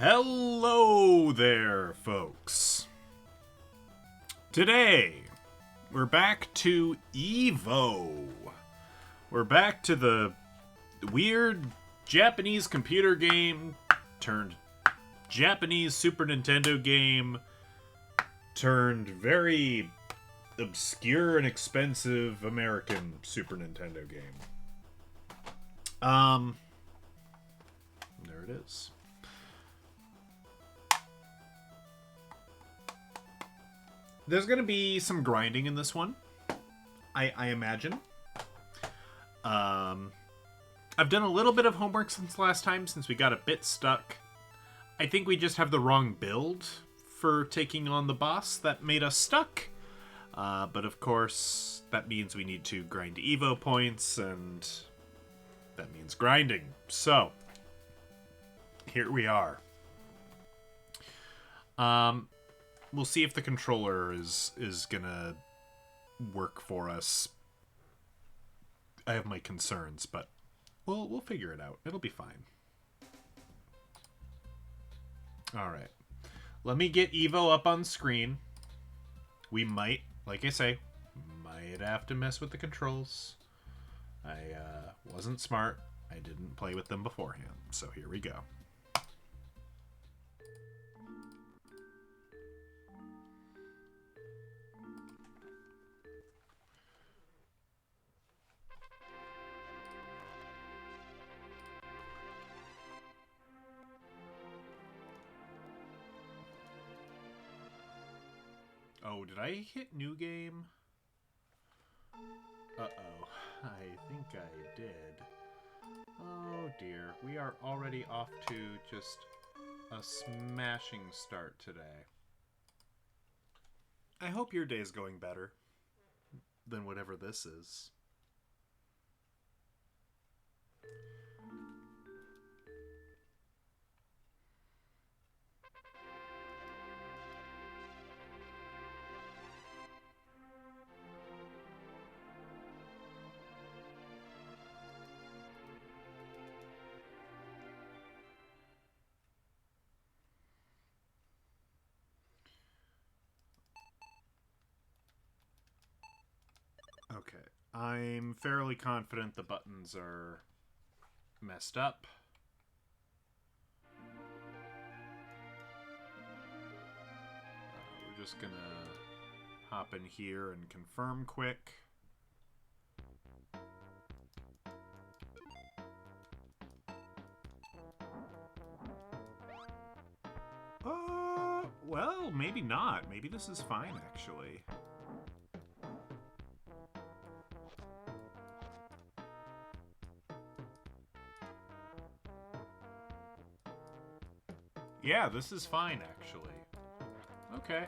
Hello there, folks. Today, we're back to E.V.O. We're back to the weird Japanese computer game turned Japanese Super Nintendo game turned very obscure and expensive American Super Nintendo game. There it is. There's going to be some grinding in this one, I imagine. I've done a little bit of homework since last time, since we got a bit stuck. I think we just have the wrong build for taking on the boss that made us stuck. But of course, that means we need to grind E.V.O points, and that means grinding. So, here we are. We'll see if the controller is gonna work for us. I have my concerns, but we'll figure it out. It'll be fine. All right, let me get E.V.O up on screen. We might, like I say, might have to mess with the controls. I wasn't smart. I didn't play with them beforehand, so here we go. Oh, did I hit new game? Uh-oh. I think I did. Oh dear. We are already off to just a smashing start today. I hope your day's going better than whatever this is. Okay, I'm fairly confident the buttons are messed up. We're just gonna hop in here and confirm quick. Well, maybe not. Maybe this is fine, actually. Yeah, this is fine, actually. Okay.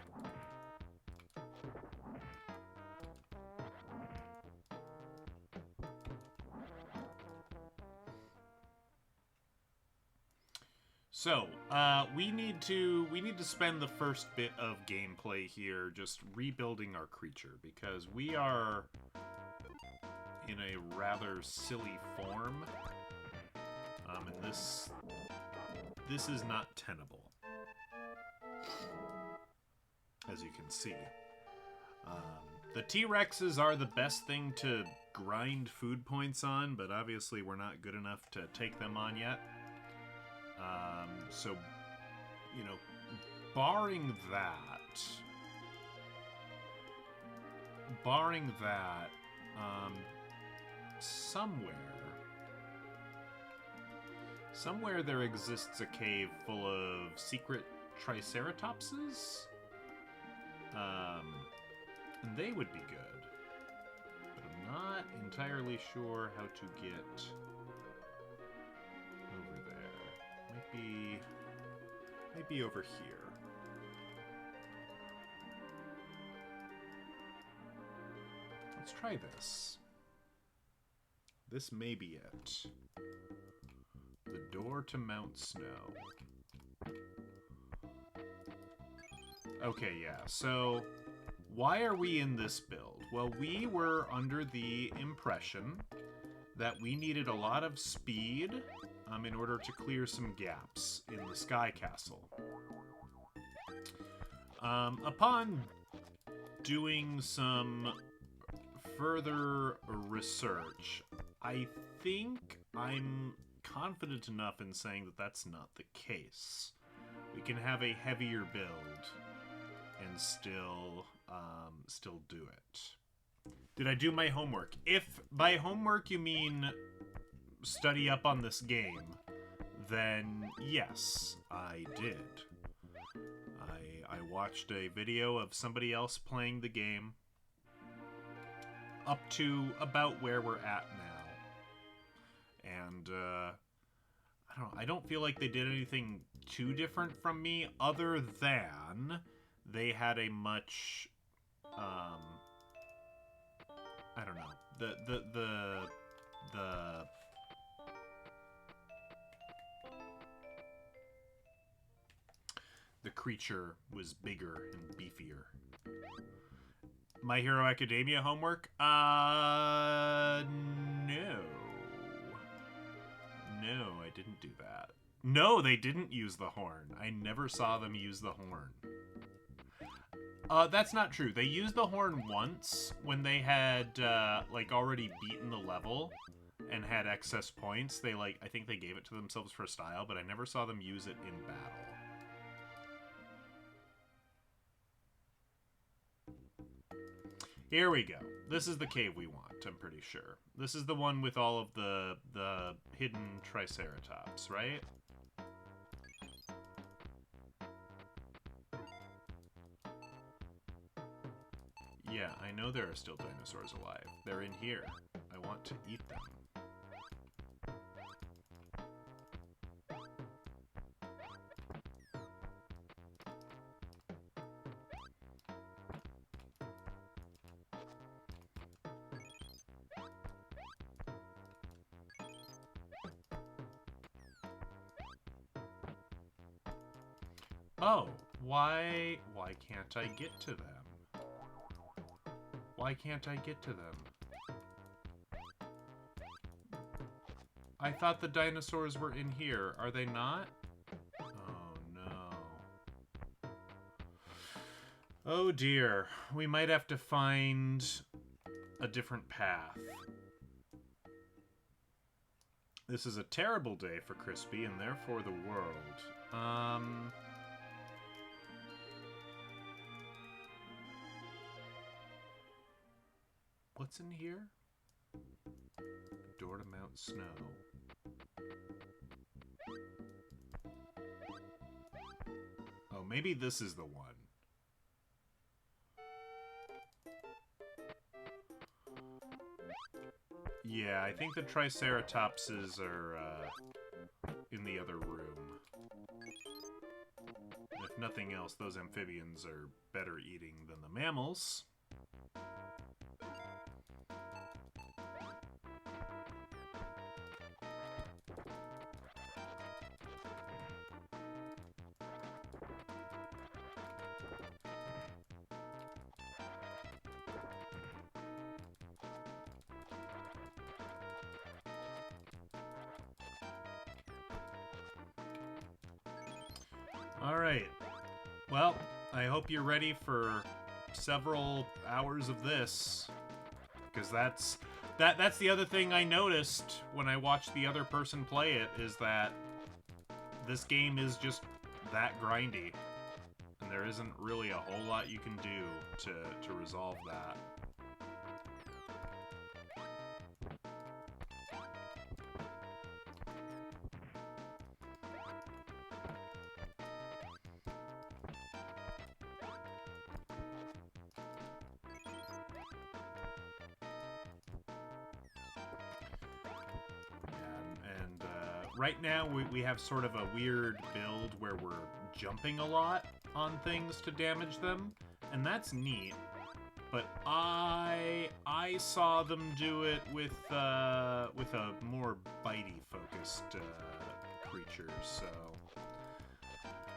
So, we need to spend the first bit of gameplay here just rebuilding our creature, because we are in a rather silly form. And this is not tenable, as you can see. The T-Rexes are the best thing to grind food points on, but obviously we're not good enough to take them on yet. So, you know, barring that, somewhere there exists a cave full of secret triceratopses, and they would be good, but I'm not entirely sure how to get over there. Might be over here. Let's try this. This may be it. The door to Mount Snow. Okay, yeah, so why are we in this build? Well, we were under the impression that we needed a lot of speed in order to clear some gaps in the Sky Castle. Upon doing some further research, I think I'm confident enough in saying that that's not the case. We can have a heavier build and still do it. Did I do my homework? If by homework you mean study up on this game, then yes, I did. I watched a video of somebody else playing the game up to about where we're at now. And, I don't feel like they did anything too different from me, other than they had a much, I don't know, the creature was bigger and beefier. My Hero Academia homework? No. No, I didn't do that. No, they didn't use the horn. I never saw them use the horn. That's not true. They used the horn once when they had, already beaten the level and had excess points. They, I think they gave it to themselves for style, but I never saw them use it in battle. Here we go. This is the cave we want, I'm pretty sure. This is the one with all of the hidden Triceratops, right? Yeah, I know there are still dinosaurs alive. They're in here. I want to eat them. Oh, why can't I get to them? Why can't I get to them? I thought the dinosaurs were in here. Are they not? Oh, no. Oh, dear. We might have to find a different path. This is a terrible day for Crispy, and therefore the world. What's in here? Door to Mount Snow. Oh, maybe this is the one. Yeah, I think the Triceratopses are in the other room. If nothing else, those amphibians are better eating than the mammals. Alright. Well, I hope you're ready for several hours of this. Because that's the other thing I noticed when I watched the other person play it, is that this game is just that grindy. And there isn't really a whole lot you can do to resolve that. Right now, we have sort of a weird build where we're jumping a lot on things to damage them, and that's neat. But I saw them do it with a more bitey-focused creature, so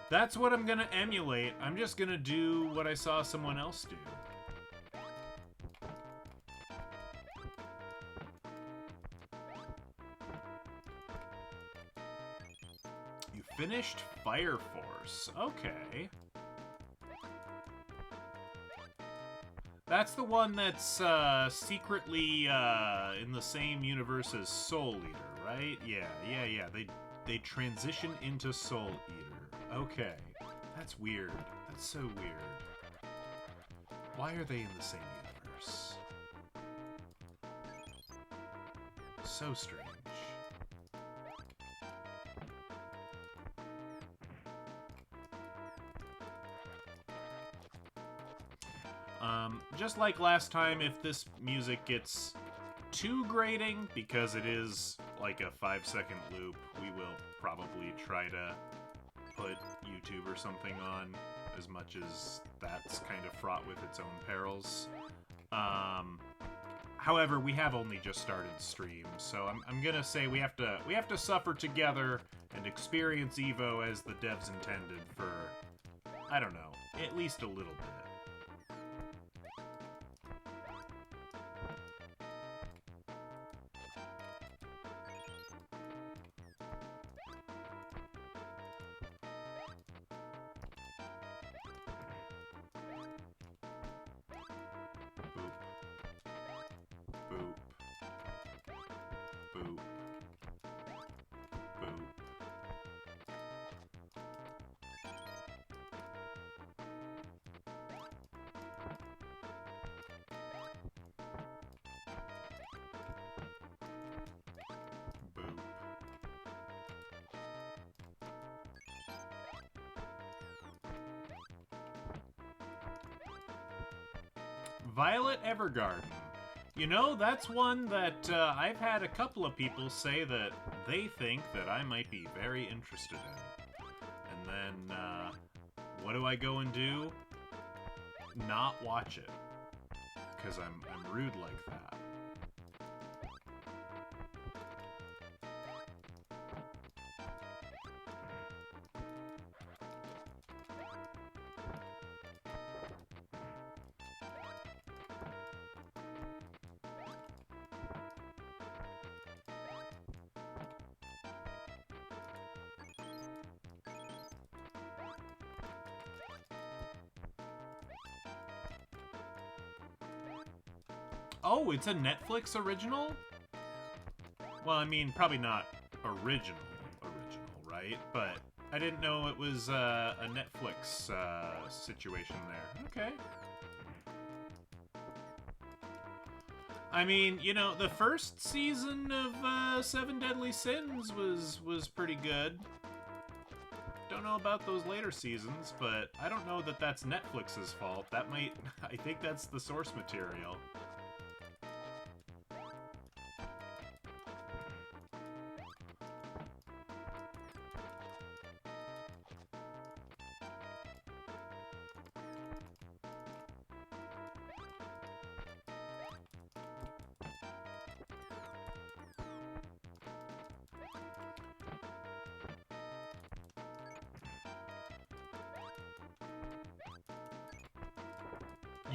that's what I'm gonna emulate. I'm just gonna do what I saw someone else do. Finished Fire Force. Okay. That's the one that's secretly in the same universe as Soul Eater, right? Yeah. They transition into Soul Eater. Okay. That's weird. That's so weird. Why are they in the same universe? So strange. Just like last time, if this music gets too grating, because it is like a 5-second loop, we will probably try to put YouTube or something on, as much as that's kind of fraught with its own perils. However, we have only just started stream, so I'm gonna say we have to suffer together and experience E.V.O as the devs intended for, I don't know, at least a little bit. Violet Evergarden. You know, that's one that I've had a couple of people say that they think that I might be very interested in. And then, what do I go and do? Not watch it. Because I'm rude like that. Oh, it's a Netflix original? Well, I mean, probably not original, right? But I didn't know it was a Netflix situation there. Okay. I mean, you know, the first season of Seven Deadly Sins was pretty good. Don't know about those later seasons, but I don't know that that's Netflix's fault. That might... I think that's the source material.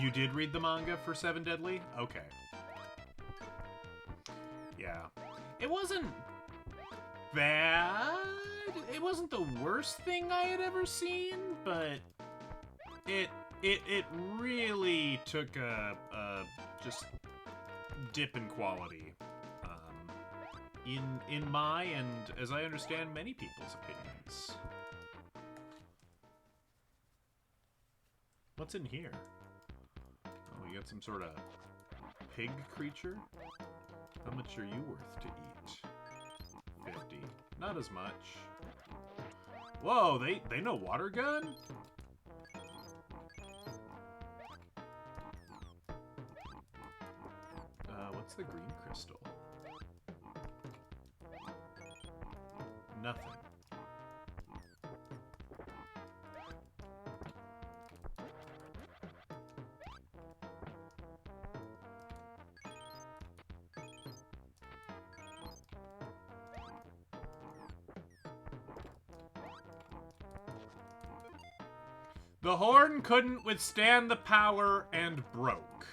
You did read the manga for Seven Deadly? Okay. Yeah. It wasn't bad. It wasn't the worst thing I had ever seen, but it really took a just dip in quality. In my, and as I understand, many people's opinions. What's in here? Oh, you got some sort of pig creature? How much are you worth to eat? 50. Not as much. Whoa, they know water gun? What's the green crystal? Nothing. The horn couldn't withstand the power and broke.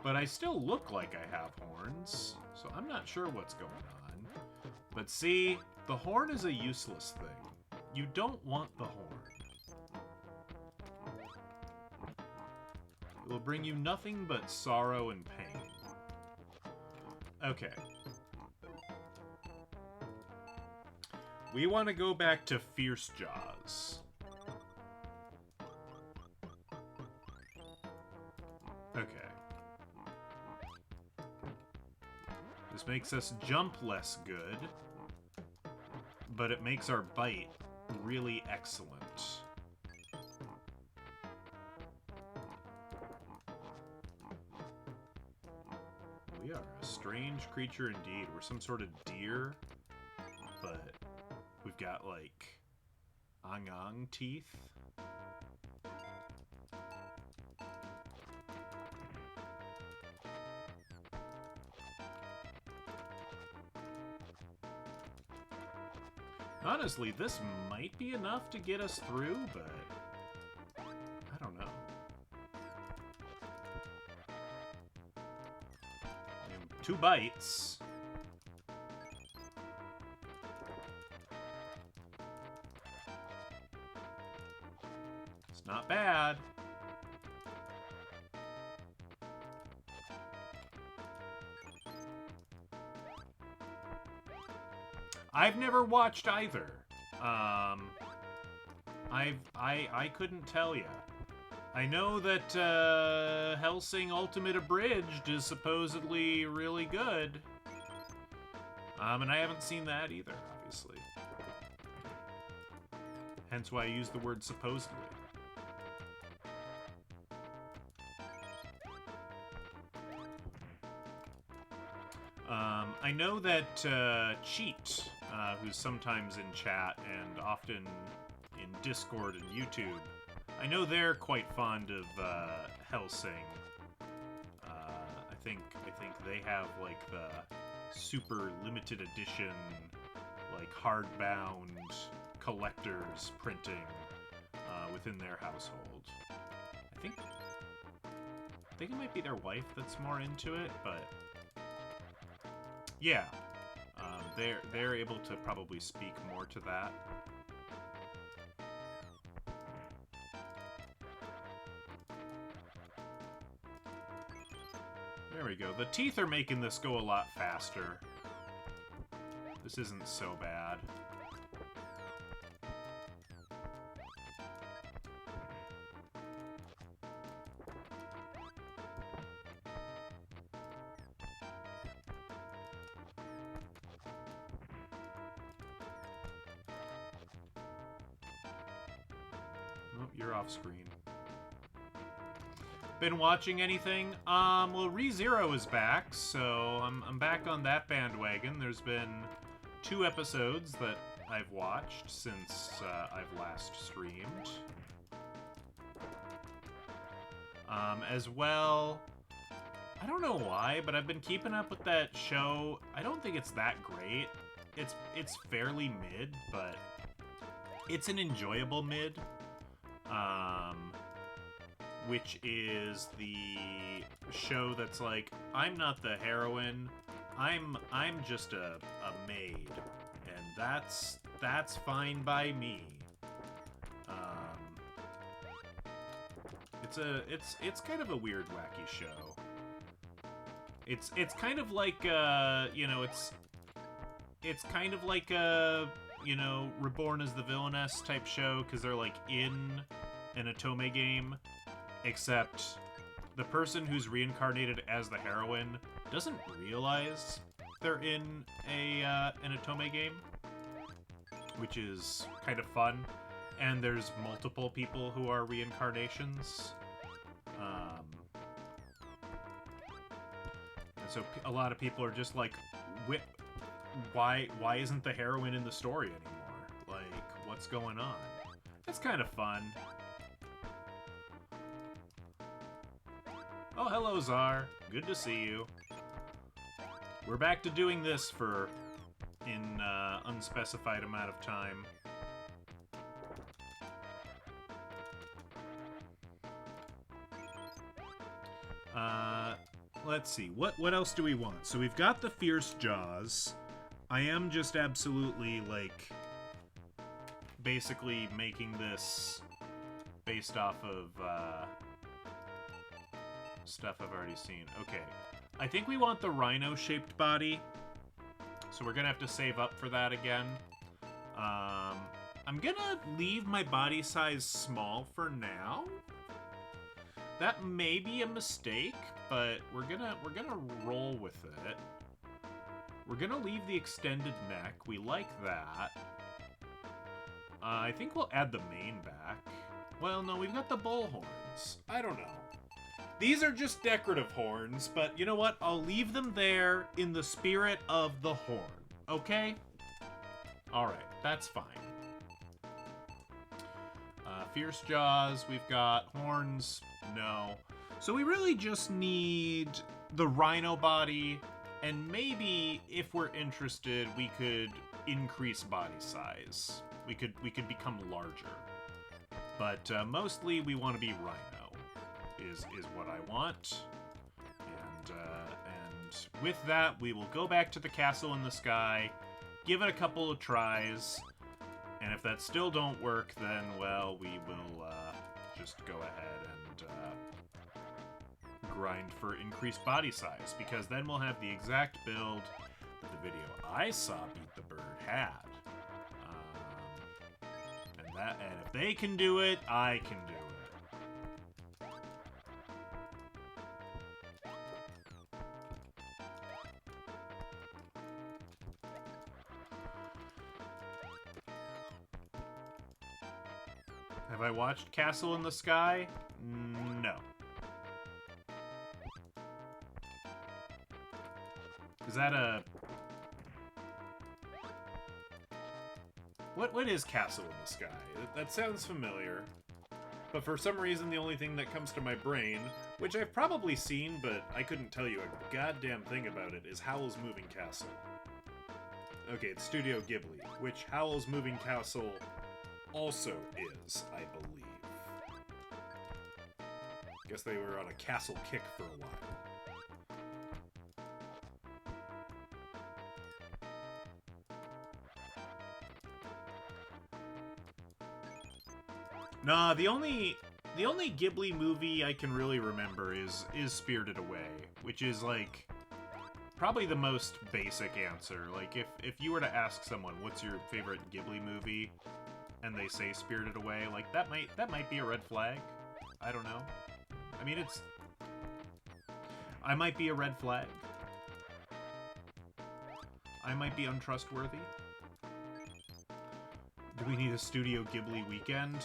But I still look like I have horns, so I'm not sure what's going on. But see, The horn is a useless thing. You don't want the horn. It will bring you nothing but sorrow and pain. Okay. We want to go back to Fierce Jaws. Okay. This makes us jump less good, but it makes our bite really excellent. We are a strange creature indeed. We're some sort of deer, but we've got, like, ang teeth. Honestly, this might be enough to get us through, but I don't know. 2 bites. It's not bad. I've never watched either. I couldn't tell you. I know that Hellsing Ultimate Abridged is supposedly really good. And I haven't seen that either, obviously. Hence why I use the word supposedly. I know that Cheat, who's sometimes in chat and often in Discord and YouTube, I know they're quite fond of Hellsing. I think they have like the super limited edition, like hardbound collectors printing within their household. I think it might be their wife that's more into it, but yeah, they're able to probably speak more to that. There we go. The teeth are making this go a lot faster. This isn't so bad. Oh, you're off screen. Been watching anything? Well, ReZero is back, so I'm back on that bandwagon. There's been 2 episodes that I've watched since I've last streamed. As well, I don't know why, but I've been keeping up with that show. I don't think it's that great. It's fairly mid, but it's an enjoyable mid. Which is the show that's like, I'm not the heroine, I'm just a maid, and that's fine by me. It's kind of a weird, wacky show. It's kind of like it's kind of like a Reborn as the Villainess type show, because they're like in an Otome game. Except the person who's reincarnated as the heroine doesn't realize they're in an Otome game, which is kind of fun. And there's multiple people who are reincarnations. And so a lot of people are just like, why isn't the heroine in the story anymore? Like, what's going on? It's kind of fun. Oh, hello, Czar. Good to see you. We're back to doing this for an unspecified amount of time. Let's see. What else do we want? So we've got the Fierce Jaws. I am just absolutely, like, basically making this based off of stuff I've already seen. Okay. I think we want the rhino-shaped body, so we're gonna have to save up for that again. I'm gonna leave my body size small for now. That may be a mistake, but we're gonna roll with it. We're gonna leave the extended neck. We like that. I think we'll add the mane back. Well, no, we've got the bull horns. I don't know. These are just decorative horns, but you know what? I'll leave them there in the spirit of the horn. Okay? Alright, that's fine. Fierce jaws, we've got horns, no. So we really just need the rhino body, and maybe, if we're interested, we could increase body size. We could become larger. But mostly we want to be rhino, is what I want. And with that, we will go back to the castle in the sky, give it a couple of tries, and if that still don't work, then, well, we will just go ahead and grind for increased body size, because then we'll have the exact build that the video I saw Beat the Bird had. And if they can do it, I can do it. Have I watched Castle in the Sky? No. Is that a... What is Castle in the Sky? That sounds familiar. But for some reason, the only thing that comes to my brain, which I've probably seen, but I couldn't tell you a goddamn thing about it, is Howl's Moving Castle. Okay, it's Studio Ghibli, which Howl's Moving Castle also is, I believe. Guess they were on a castle kick for a while. Nah, the only Ghibli movie I can really remember is Spirited Away, which is like probably the most basic answer. Like if you were to ask someone what's your favorite Ghibli movie, and they say Spirited Away, like that might be a red flag. I don't know. I mean, I might be a red flag. I might be untrustworthy. Do we need a Studio Ghibli weekend?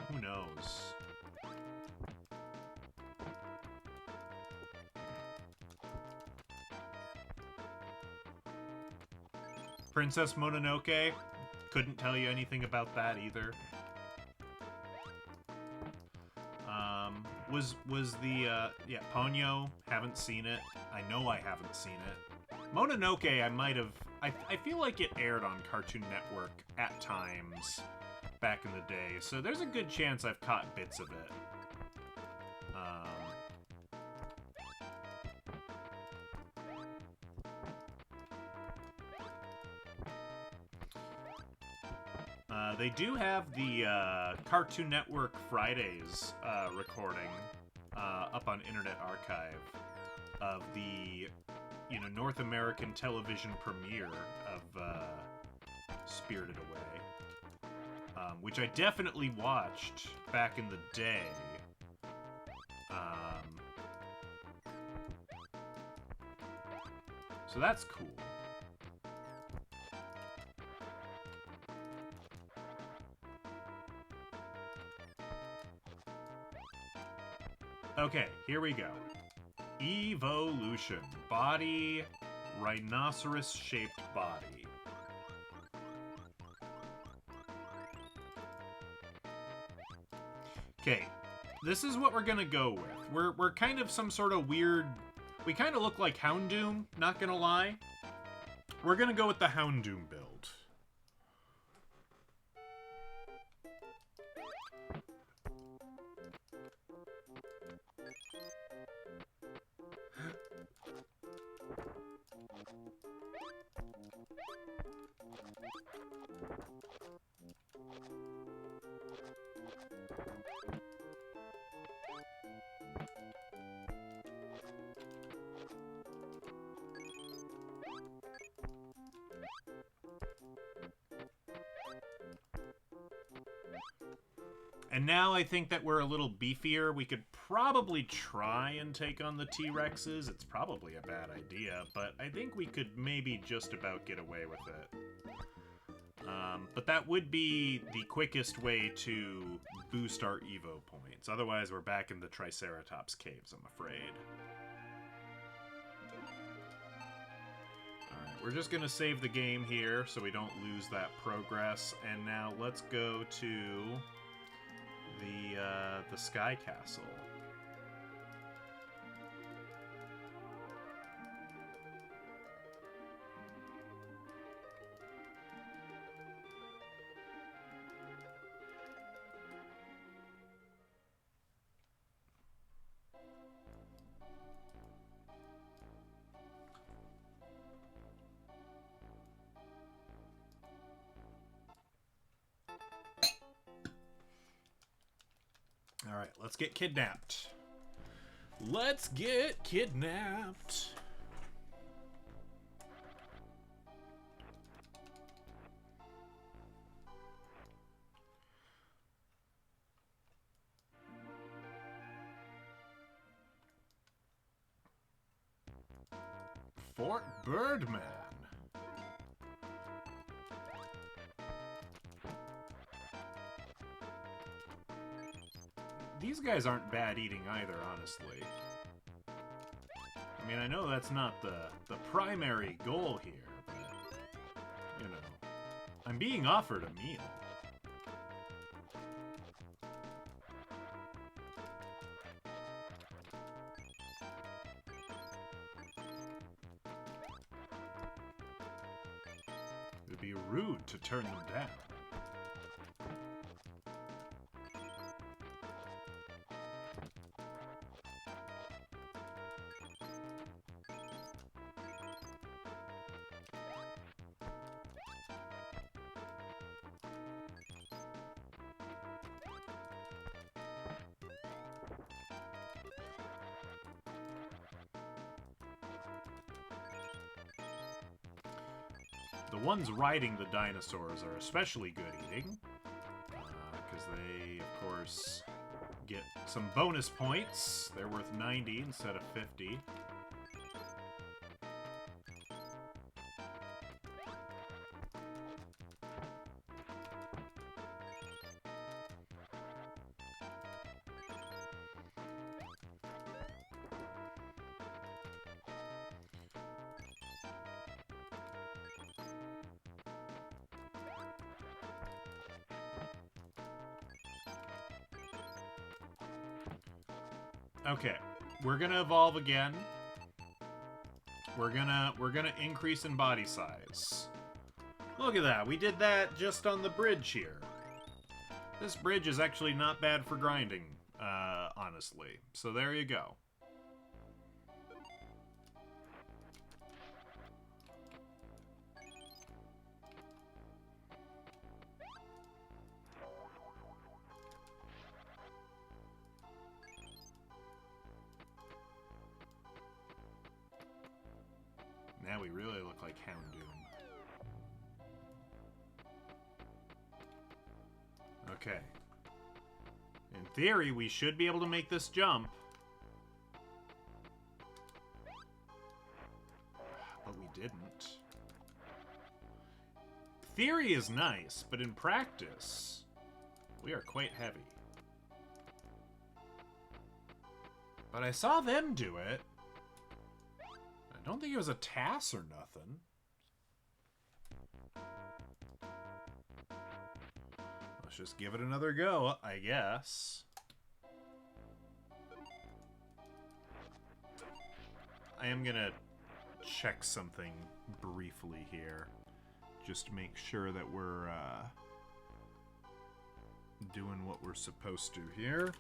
Who knows? Princess Mononoke? Couldn't tell you anything about that either. Was the, yeah, Ponyo, haven't seen it. I know I haven't seen it. Mononoke, I might have, I feel like it aired on Cartoon Network at times back in the day, so there's a good chance I've caught bits of it. They do have the Cartoon Network Fridays recording up on Internet Archive of the, North American television premiere of Spirited Away, which I definitely watched back in the day. So that's cool. Okay, here we go. Evolution. Body, rhinoceros-shaped body. Okay, this is what we're gonna go with. We're kind of some sort of weird... We kind of look like Houndoom, not gonna lie. We're gonna go with the Houndoom build. And now I think that we're a little beefier. We could probably try and take on the T-Rexes. It's probably a bad idea, but I think we could maybe just about get away with it. But that would be the quickest way to boost our E.V.O points. Otherwise, we're back in the Triceratops caves, I'm afraid. Alright, we're just going to save the game here so we don't lose that progress. And now let's go to the Sky Castle. Alright, let's get kidnapped. Let's get kidnapped. Fort Birdman. These guys aren't bad eating either, honestly. I mean, I know that's not the primary goal here, but, you know, I'm being offered a meal. It would be rude to turn them down. The ones riding the dinosaurs are especially good eating, because they, of course, get some bonus points. They're worth 90 instead of 50. Okay, we're gonna evolve again. We're gonna increase in body size. Look at that, we did that just on the bridge here. This bridge is actually not bad for grinding, honestly. So there you go. Now we really look like Houndoom. Okay. In theory, we should be able to make this jump. But we didn't. Theory is nice, but in practice, we are quite heavy. But I saw them do it. I don't think it was a TAS or nothing. Let's just give it another go, I guess. I am gonna check something briefly here. Just to make sure that we're doing what we're supposed to here.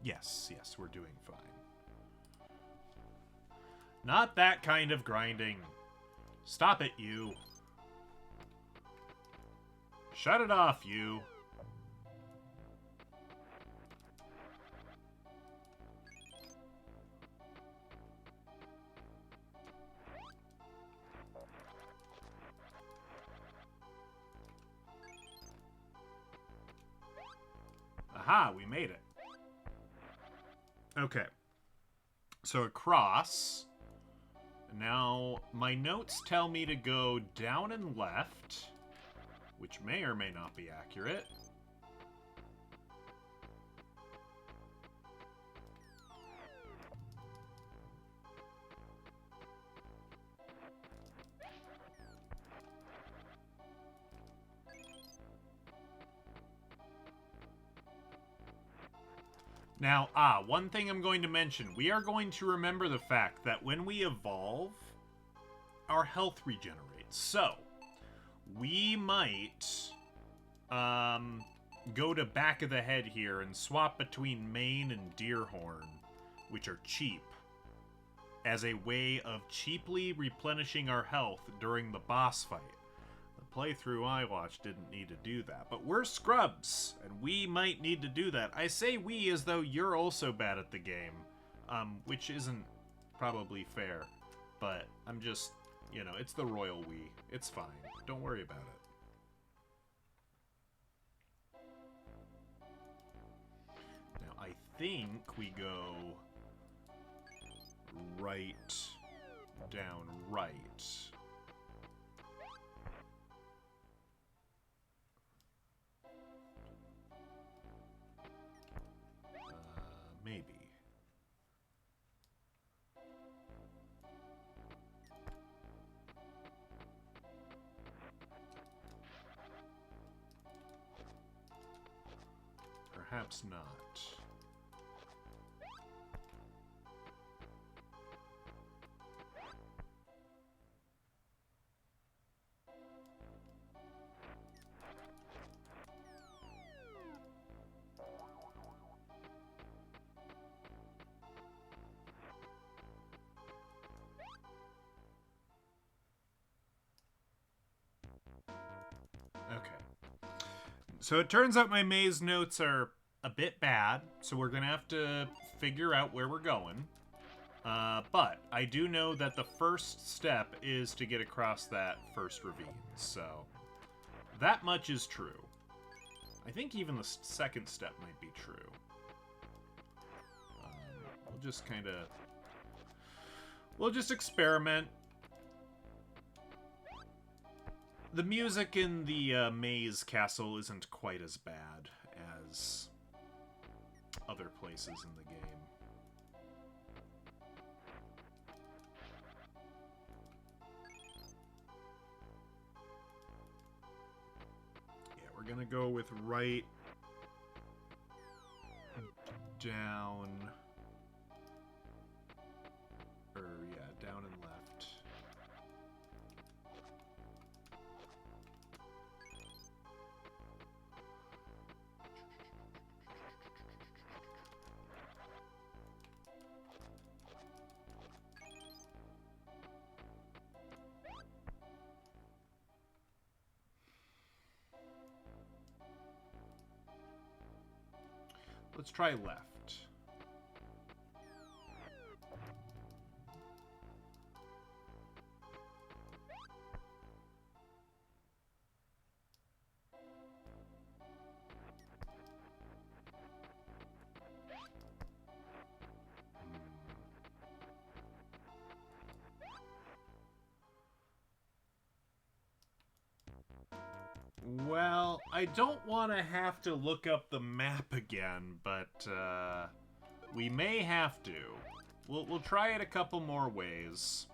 Yes, yes, we're doing fine. Not that kind of grinding. Stop it, you. Shut it off, you. Aha, we made it. Okay. So across. Now, my notes tell me to go down and left, which may or may not be accurate. Now, one thing I'm going to mention. We are going to remember the fact that when we evolve, our health regenerates. So, we might go to back of the head here and swap between Mane and Deerhorn, which are cheap, as a way of cheaply replenishing our health during the boss fight. The playthrough I watched didn't need to do that, but we're scrubs, and we might need to do that. I say we as though you're also bad at the game, which isn't probably fair, but I'm just, you know, it's the royal we. It's fine. Don't worry about it. Now, I think we go right, down, right. Maybe. Perhaps not. Okay. So it turns out my maze notes are a bit bad, so we're gonna have to figure out where we're going. But I do know that the first step is to get across that first ravine, so that much is true. I think even the second step might be true. We'll just kind of... We'll just experiment. The music in the maze castle isn't quite as bad as other places in the game. Yeah, we're gonna go with right, down, down and left. Let's try left. Well, I don't want to have to look up the map again, but we may have to. We'll try it a couple more ways.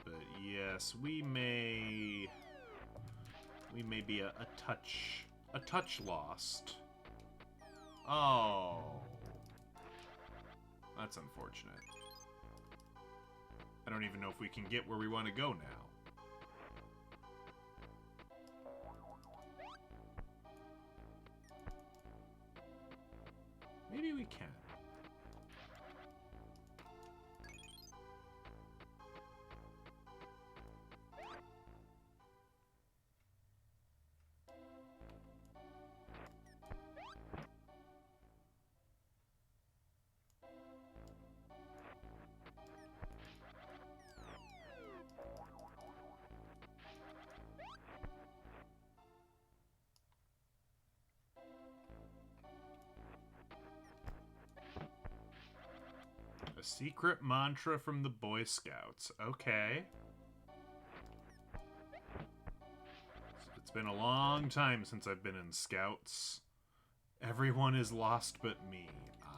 But yes, we may be a touch lost. Oh. That's unfortunate. I don't even know if we can get where we want to go now. Maybe we can. secret mantra from the Boy Scouts. Okay. It's been a long time since I've been in Scouts. Everyone is lost but me.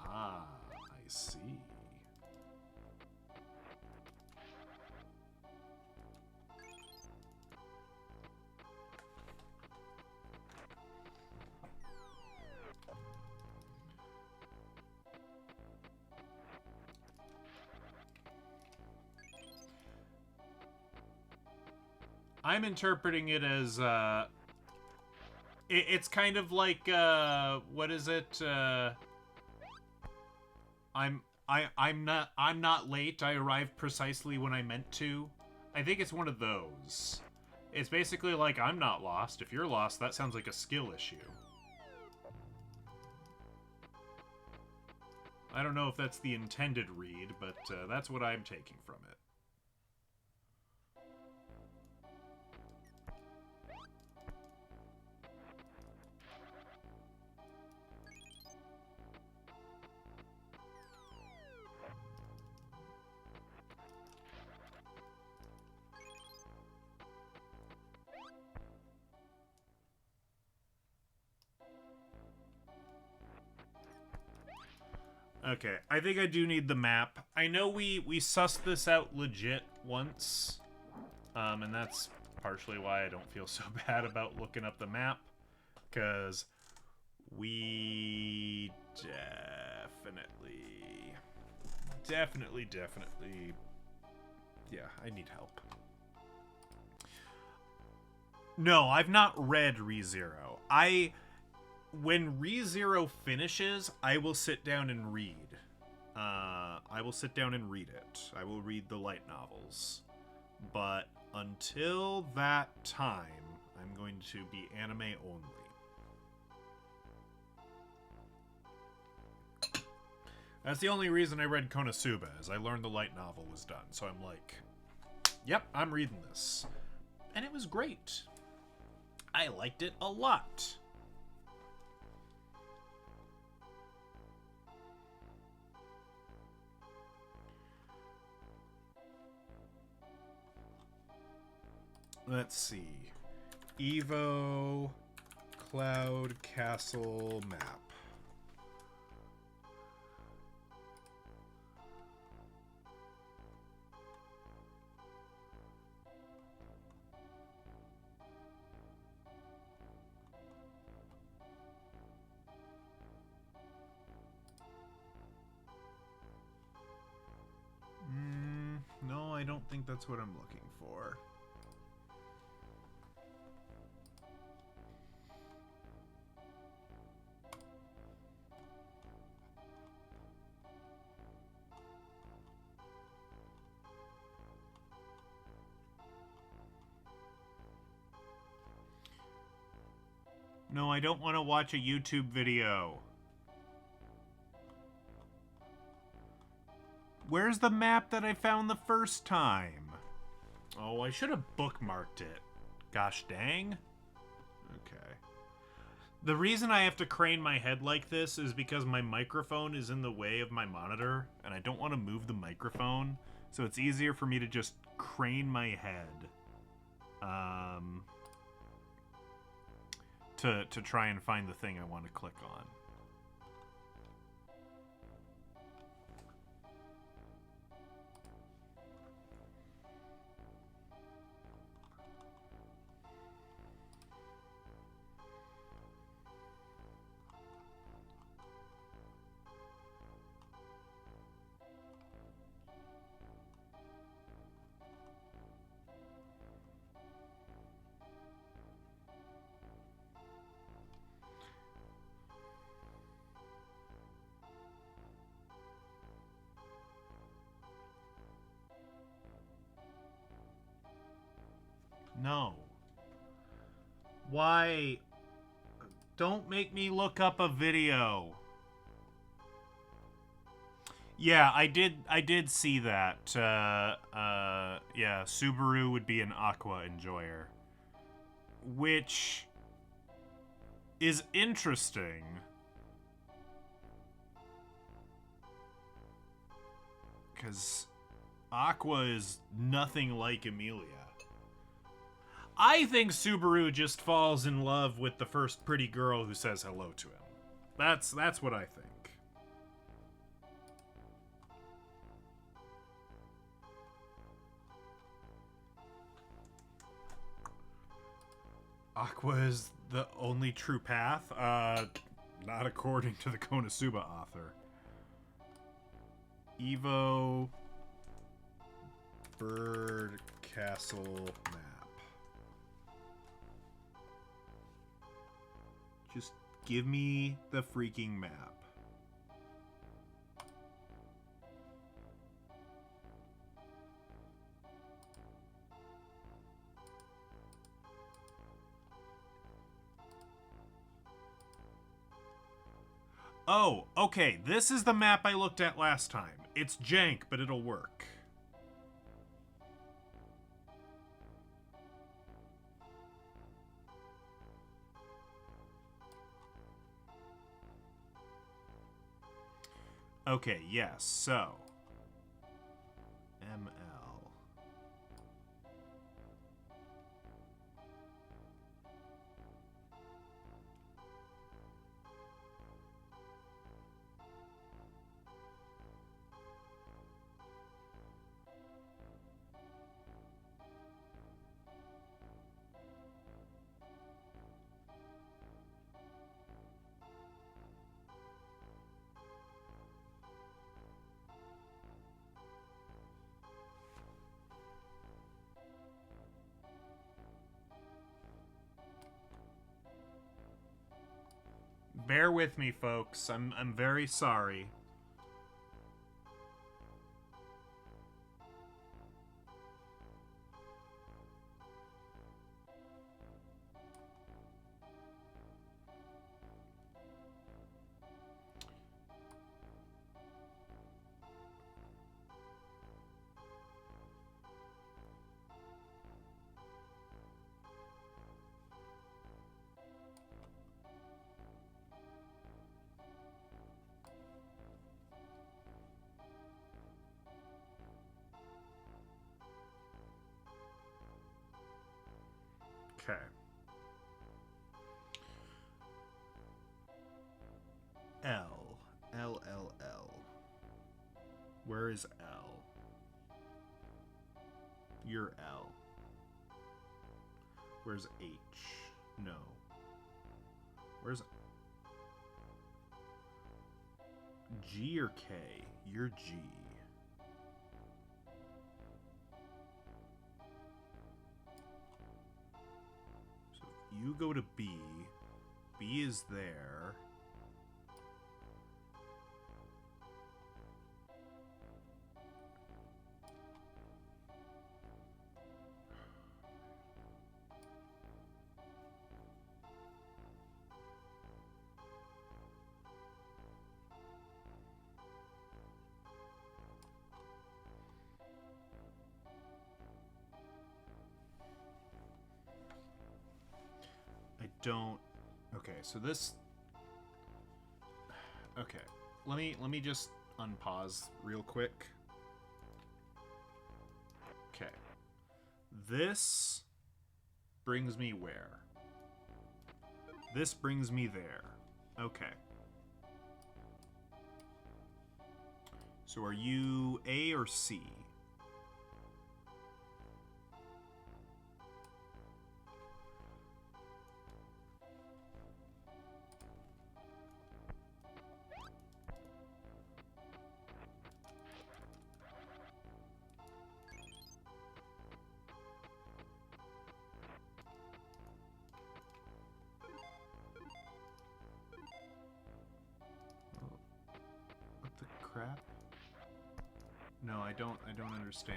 Ah, I see. I'm interpreting it as, it's kind of like, what is it? I'm not late. I arrived precisely when I meant to. I think it's one of those. It's basically like, I'm not lost. If you're lost, that sounds like a skill issue. I don't know if that's the intended read, but that's what I'm taking from it. Okay, I think I do need the map. I know we sussed this out legit once, and that's partially why I don't feel so bad about looking up the map, because we definitely, yeah, I need help. No, I've not read ReZero. When ReZero finishes, I will sit down and read. I will sit down and read it. I will read the light novels. But until that time, I'm going to be anime only. That's the only reason I read Konosuba, is I learned the light novel was done. So I'm like, yep, I'm reading this. And it was great. I liked it a lot. Let's see. E.V.O. Cloud Castle map. No, I don't think that's what I'm looking for. No, I don't want to watch a YouTube video. Where's the map that I found the first time? Oh, I should have bookmarked it. Gosh dang. Okay. The reason I have to crane my head like this is because my microphone is in the way of my monitor, and I don't want to move the microphone, so it's easier for me to just crane my head. To try and find the thing I want to click on. No. Why? Don't make me look up a video. Yeah, I did see that. Yeah, Subaru would be an Aqua enjoyer. Which is interesting. Because Aqua is nothing like Emilia. I think Subaru just falls in love with the first pretty girl who says hello to him. That's what I think. Aqua is the only true path? Not according to the Konosuba author. E.V.O. Bird Castle map. Just give me the freaking map. Oh, okay, this is the map I looked at last time. It's jank, but it'll work. Okay, yes, so... ML... Bear with me, folks. I'm very sorry. Okay. L. L, L, L. Where is L? You're L. Where's H? No. Where's G or K? You're G. So if you go to B, B is there. Don't. Okay, so this. Okay, let me just unpause real quick. Okay, this brings me where? This brings me there. Okay. So are you A or C? Crap? No, I don't understand.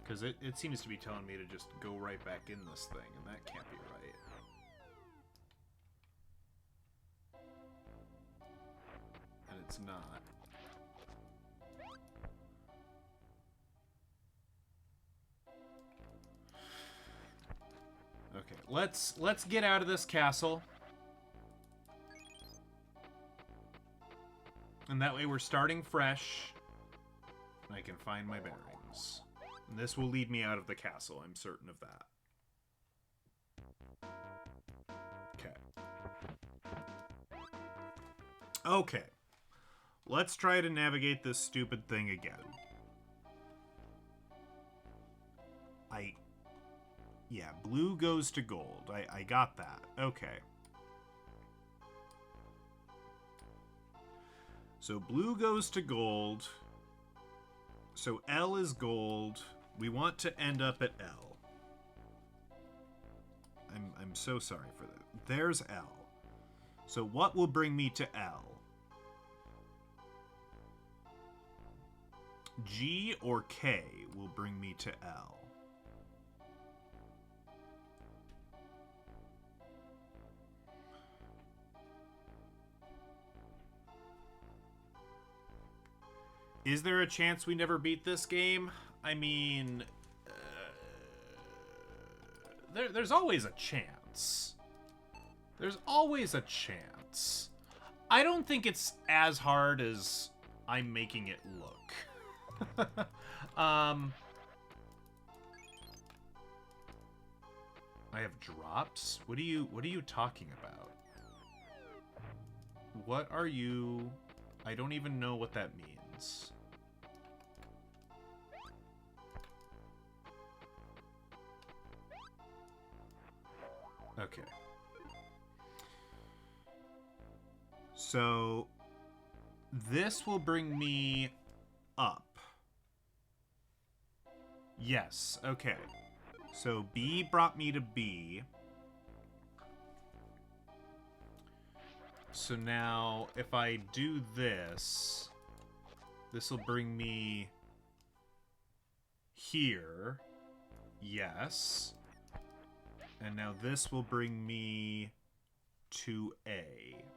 Because it seems to be telling me to just go right back in this thing, and that can't be right. And it's not. Okay, let's get out of this castle. And that way we're starting fresh. I can find my bearings. And this will lead me out of the castle, I'm certain of that. Okay. Okay. Let's try to navigate this stupid thing again. Yeah, blue goes to gold. I got that. Okay. So blue goes to gold. So L is gold. We want to end up at L. I'm so sorry for that. There's L. So what will bring me to L? G or K will bring me to L. Is there a chance we never beat this game? I mean, there's always a chance. There's always a chance. I don't think it's as hard as I'm making it look. I have drops? What are you talking about? What are you... I don't even know what that means. Okay. So this will bring me up. Yes, okay. So B brought me to B. So now if I do this, this will bring me here. Yes. And now this will bring me to A.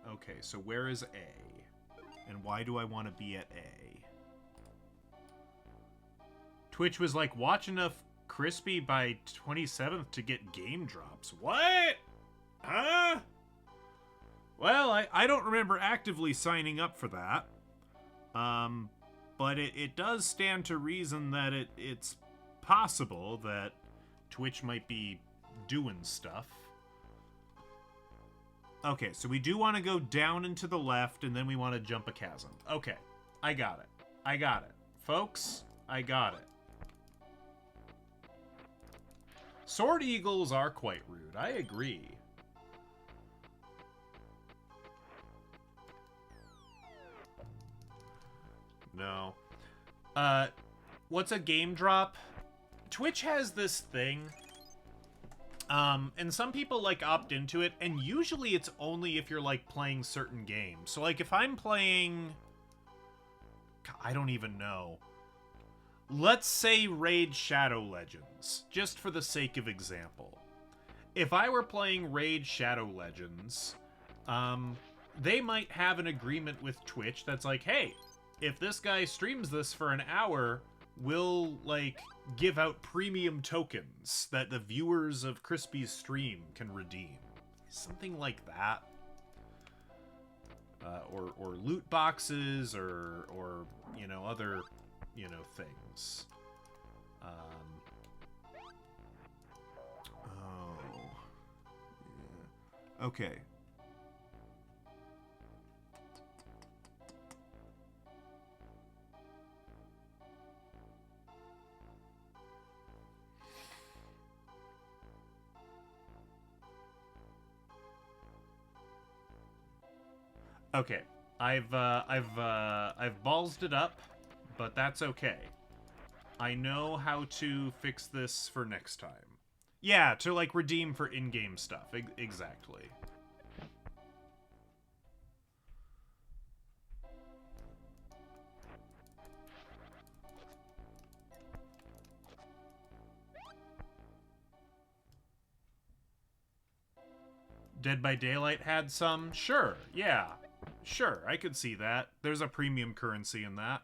Okay, so where is A? And why do I want to be at A? Twitch was like, watch enough Crispy by 27th to get game drops. What? Huh? Well, I don't remember actively signing up for that. But it does stand to reason that it's possible that Twitch might be doing stuff. Okay, so we do want to go down and to the left, and then we want to jump a chasm. Okay, I got it. I got it. Folks, I got it. Sword eagles are quite rude. I agree. No. What's a game drop? Twitch has this thing. And some people, like, opt into it, and usually it's only if you're, like, playing certain games. So, like, if I'm playing... I don't even know. Let's say Raid Shadow Legends, just for the sake of example. If I were playing Raid Shadow Legends, they might have an agreement with Twitch that's like, hey, if this guy streams this for an hour, we'll, like, give out premium tokens that the viewers of Crispy's stream can redeem. Something like that. Or loot boxes, or you know, other, you know, things. Oh. Yeah. Okay. Okay, I've ballsed it up, but that's okay. I know how to fix this for next time. Yeah, to, like, redeem for in-game stuff. Exactly. Dead by Daylight had some? Sure, yeah. Sure, I could see that. There's a premium currency in that.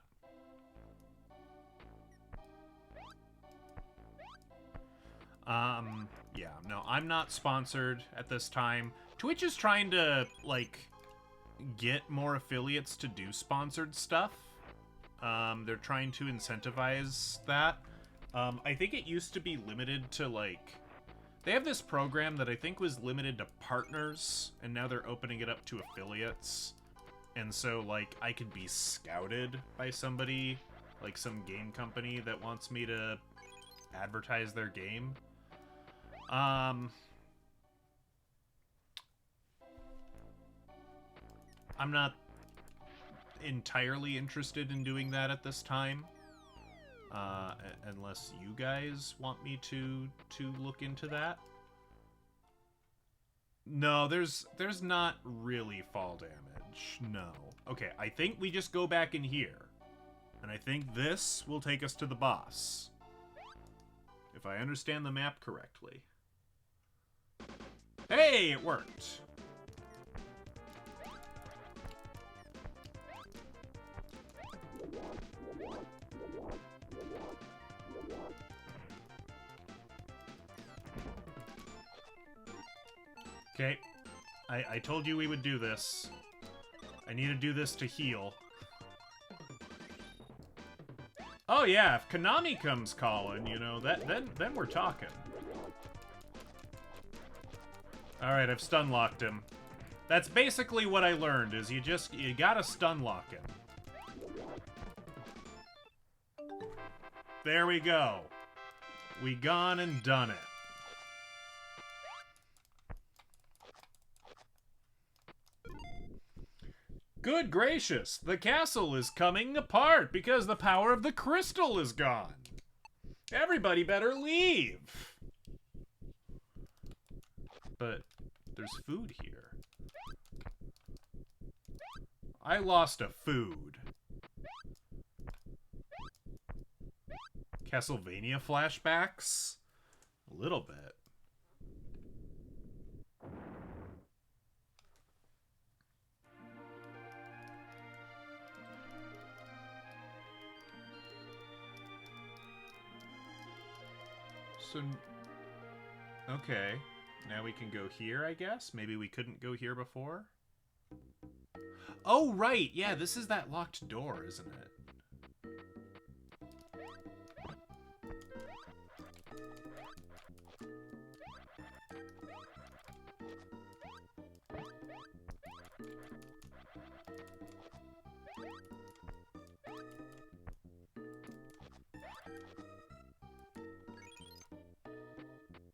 Yeah, no, I'm not sponsored at this time. Twitch is trying to, like, get more affiliates to do sponsored stuff. They're trying to incentivize that. I think it used to be limited to, like... They have this program that I think was limited to partners, and now they're opening it up to affiliates. And so, like, I could be scouted by somebody, like some game company that wants me to advertise their game. I'm not entirely interested in doing that at this time. Unless you guys want me to look into that. No, there's not really fall damage. No. Okay, I think we just go back in here. And I think this will take us to the boss. If I understand the map correctly. Hey, it worked! Okay. I told you we would do this. I need to do this to heal. Oh yeah, if Konami comes calling, you know, then we're talking. Alright, I've stun locked him. That's basically what I learned, is you gotta stun lock him. There we go. We gone and done it. Good gracious, the castle is coming apart because the power of the crystal is gone. Everybody better leave. But there's food here. I lost a food. Castlevania flashbacks? A little bit. So, okay. Now we can go here, I guess? Maybe we couldn't go here before? Oh, right! Yeah, this is that locked door, isn't it?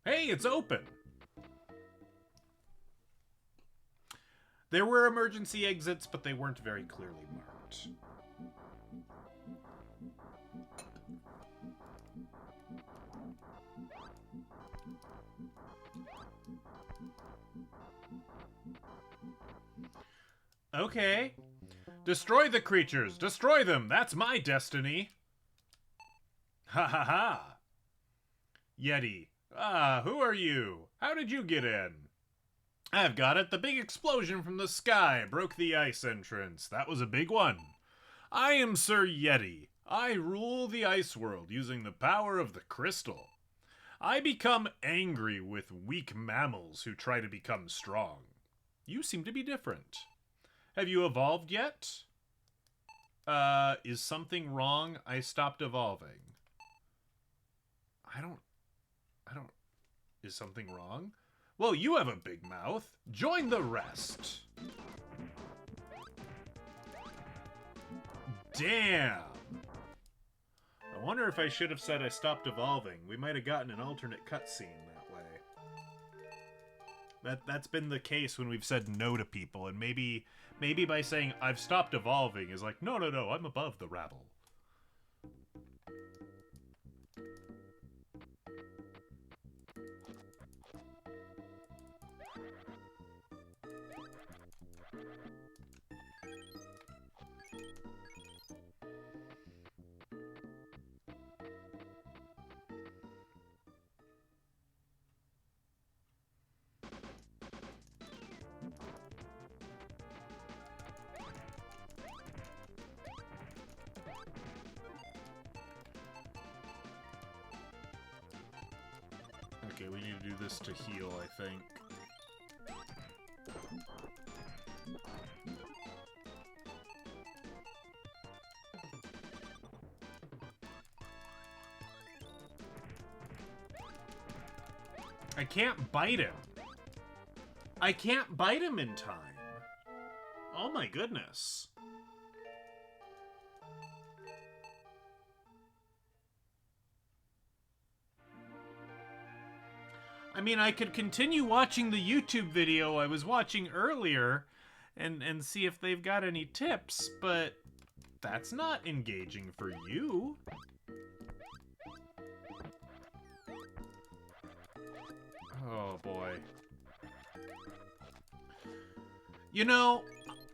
Hey, it's open! There were emergency exits, but they weren't very clearly marked. Okay. Destroy the creatures! Destroy them! That's my destiny! Ha ha ha! Yeti. Ah, who are you? How did you get in? I've got it. The big explosion from the sky broke the ice entrance. That was a big one. I am Sir Yeti. I rule the ice world using the power of the crystal. I become angry with weak mammals who try to become strong. You seem to be different. Have you evolved yet? Is something wrong? I stopped evolving. I don't... Is something wrong? Well, you have a big mouth. Join the rest. Damn. I wonder if I should have said I stopped evolving. We might have gotten an alternate cutscene that way. That's been the case when we've said no to people, and maybe by saying I've stopped evolving is like, no, I'm above the rabble. Okay, we need to do this to heal, I think. I can't bite him. I can't bite him in time. Oh my goodness. I mean, I could continue watching the YouTube video I was watching earlier and see if they've got any tips, but that's not engaging for you. Oh boy. You know,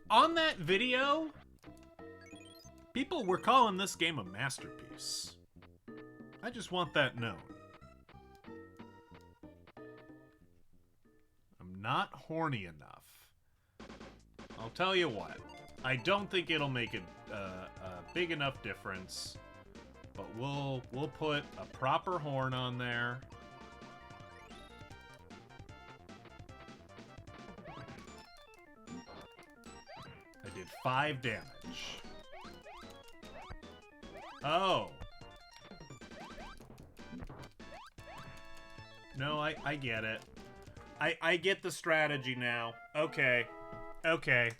on that video, people were calling this game a masterpiece. I just want that known. I'm not horny enough. I'll tell you what. I don't think it'll make a big enough difference, but we'll put a proper horn on there. I did 5 damage. Oh. No, I get it. I get the strategy now. Okay. Okay.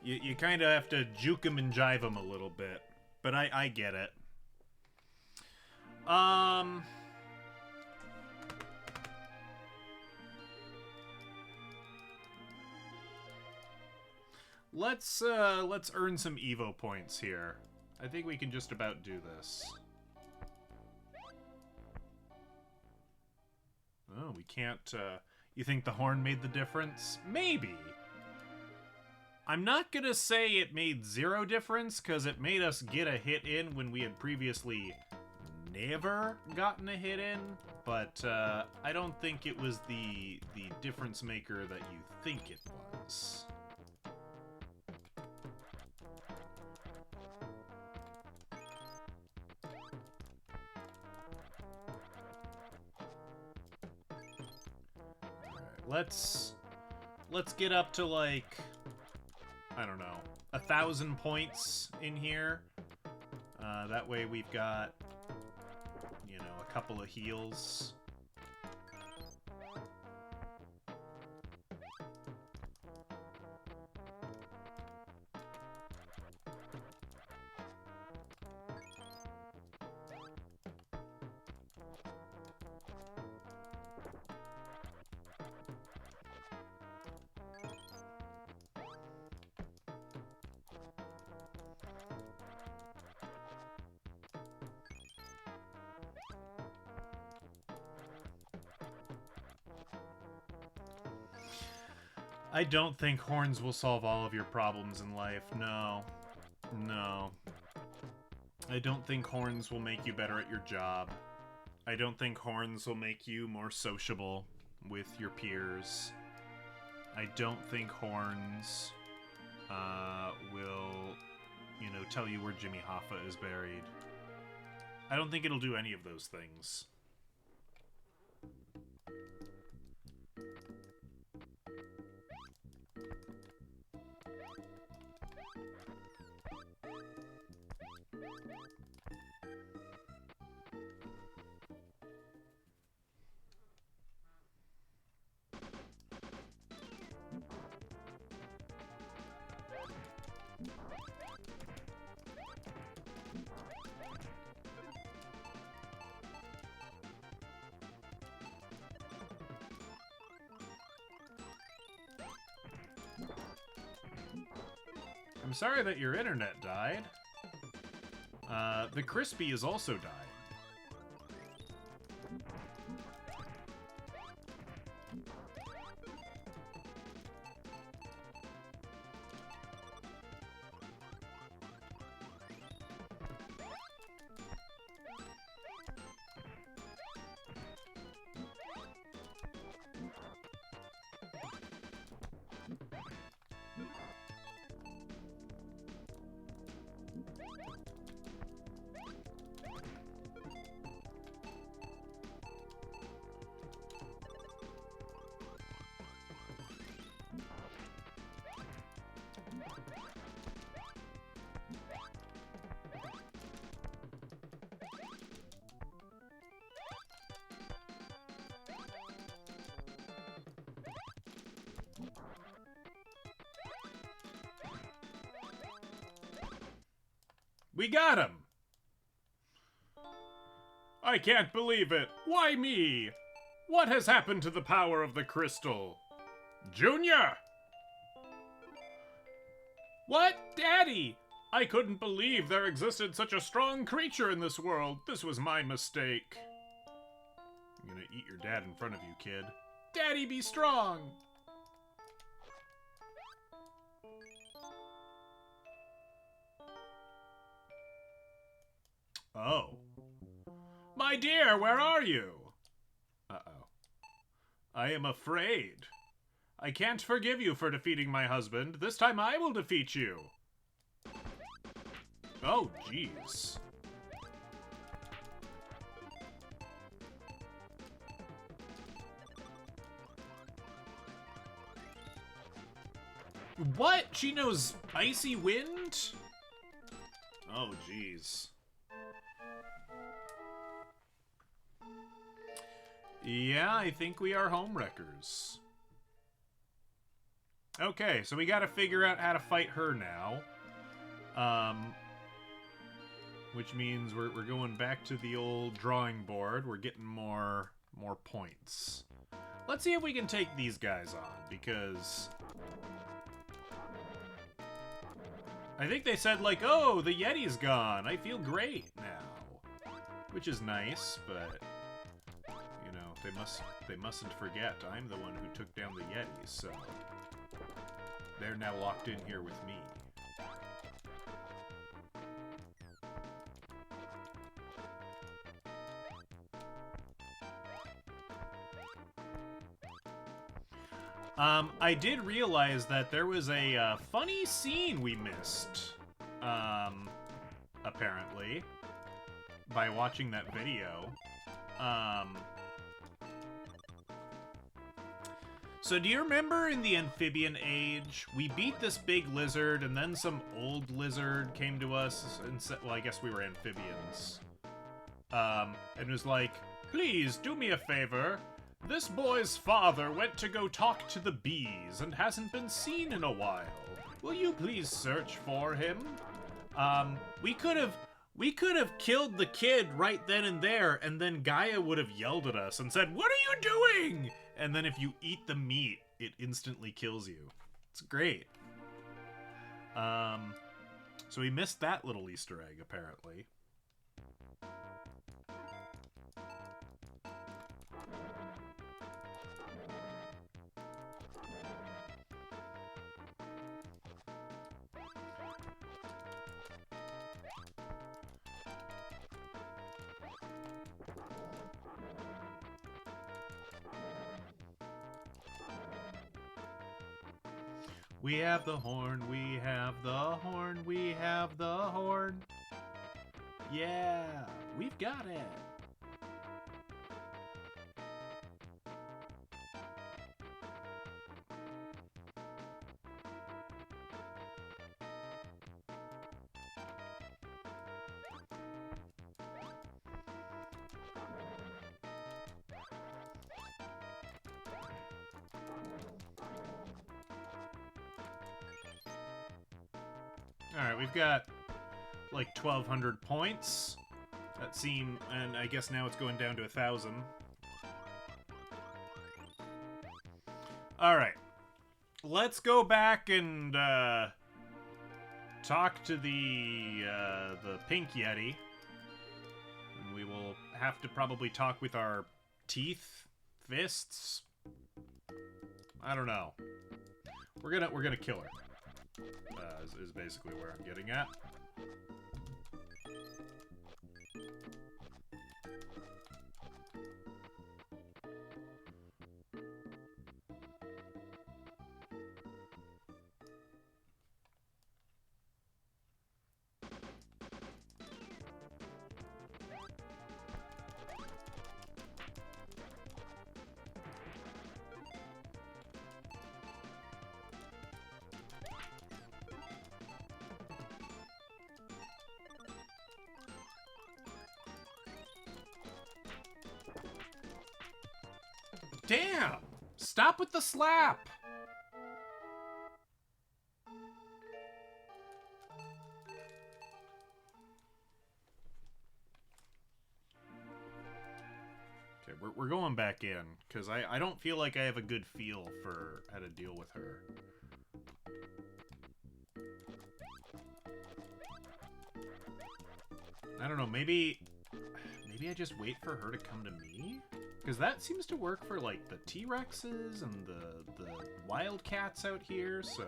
You kind of have to juke him and jive him a little bit. But I get it. Let's earn some E.V.O points here. I think we can just about do this. Oh, we can't, you think the horn made the difference? Maybe. I'm not gonna say it made 0 difference, because it made us get a hit in when we had previously never gotten a hit in, but I don't think it was the difference maker that you think it was. Let's get up to, like, I don't know, 1,000 points in here. That way we've got, you know, a couple of heals. I don't think horns will solve all of your problems in life. No. No. I don't think horns will make you better at your job. I don't think horns will make you more sociable with your peers. I don't think horns will, you know, tell you where Jimmy Hoffa is buried. I don't think it'll do any of those things. I'm sorry that your internet died. The Crispy is also dying. We got him! I can't believe it! Why me? What has happened to the power of the crystal? Junior! What? Daddy! I couldn't believe there existed such a strong creature in this world. This was my mistake. I'm gonna eat your dad in front of you, kid. Daddy, be strong! Oh. My dear, where are you? Uh-oh. I am afraid. I can't forgive you for defeating my husband. This time I will defeat you. Oh, jeez. What? She knows icy wind? Oh, jeez. Yeah, I think we are homewreckers. Okay, so we gotta figure out how to fight her now. Which means we're going back to the old drawing board. We're getting more points. Let's see if we can take these guys on, because I think they said, like, oh, the Yeti's gone. I feel great now. Which is nice, but you know, they mustn't forget I'm the one who took down the Yetis, so they're now locked in here with me. I did realize that there was a funny scene we missed, apparently, by watching that video. So do you remember in the amphibian age, we beat this big lizard, and then some old lizard came to us and said, well, I guess we were amphibians, and was like, please do me a favor. This boy's father went to go talk to the bees and hasn't been seen in a while. Will you please search for him? We could have killed the kid right then and there, and then Gaia would have yelled at us and said, "What are you doing?" And then if you eat the meat, it instantly kills you. It's great. So we missed that little Easter egg, apparently. We have the horn, we have the horn, we have the horn. Yeah, we've got it. Alright, we've got like 1,200 points. That seem, and I guess now it's going down to 1,000. Alright. Let's go back and talk to the pink Yeti. And we will have to probably talk with our teeth, fists. I don't know. We're gonna kill her. Is basically where I'm getting at. Damn! Stop with the slap! Okay, we're going back in, because I don't feel like I have a good feel for how to deal with her. I don't know, maybe I just wait for her to come to me? Because that seems to work for, like, the T-Rexes and the wildcats out here, so...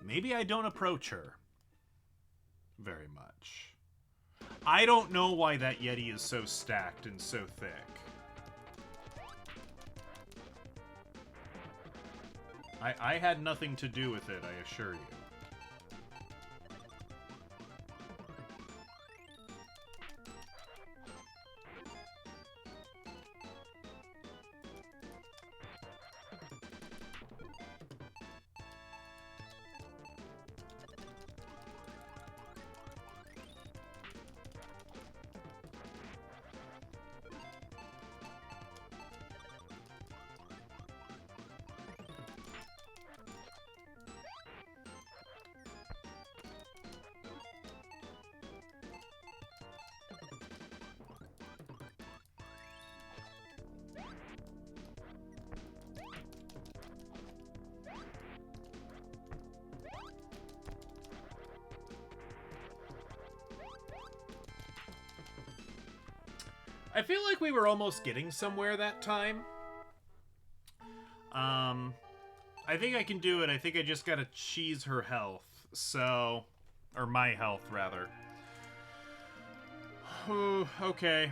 Maybe I don't approach her very much. I don't know why that Yeti is so stacked and so thick. I had nothing to do with it, I assure you. I feel like we were almost getting somewhere that time. I think I can do it. I think I just gotta cheese her health. So... Or my health, rather. Ooh, okay.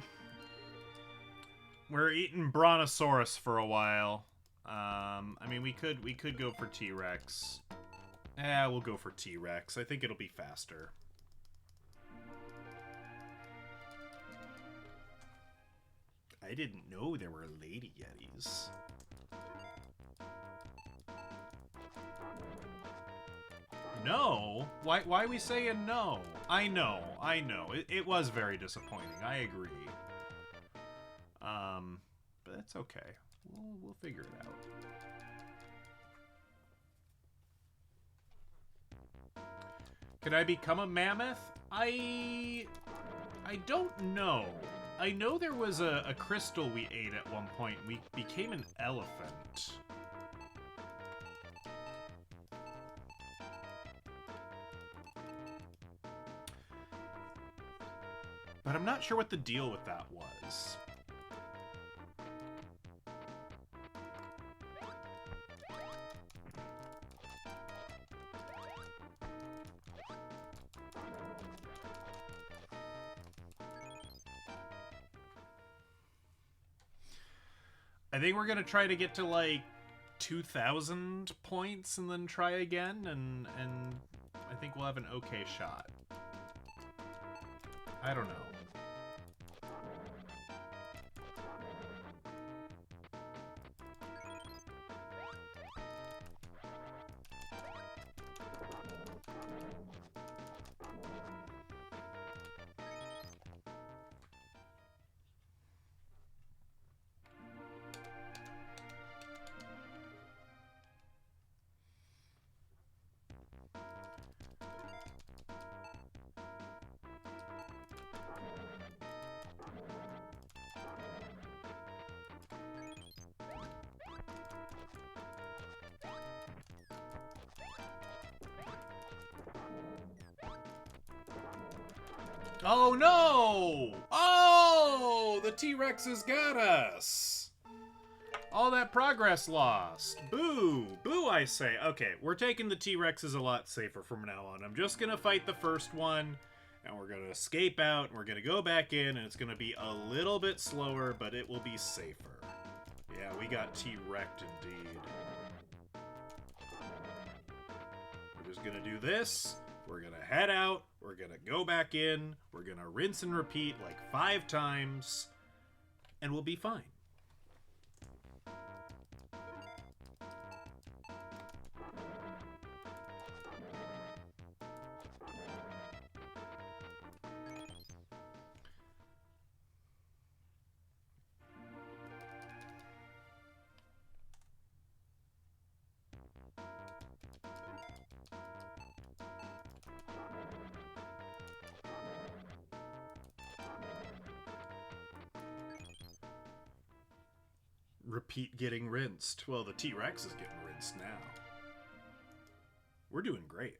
We're eating Brontosaurus for a while. I mean, we could go for T-Rex. We'll go for T-Rex. I think it'll be faster. I didn't know there were lady Yetis. No? Why are we saying no? I know. It was very disappointing. I agree. But that's okay. We'll figure it out. Can I become a mammoth? I don't know. I know there was a crystal we ate at one point. We became an elephant. But I'm not sure what the deal with that was. I think we're gonna try to get to like 2,000 points and then try again, and I think we'll have an okay shot. I don't know. Oh no! Oh! The T-Rexes got us! All that progress lost. Boo! Boo, I say. Okay, we're taking the T-Rexes a lot safer from now on. I'm just gonna fight the first one, and we're gonna escape out, and we're gonna go back in, and it's gonna be a little bit slower, but it will be safer. Yeah, we got T-Wrecked indeed. We're just gonna do this. We're gonna head out, we're gonna go back in, we're gonna rinse and repeat like 5 times, and we'll be fine. Repeat getting rinsed. Well, the T-Rex is getting rinsed now. We're doing great.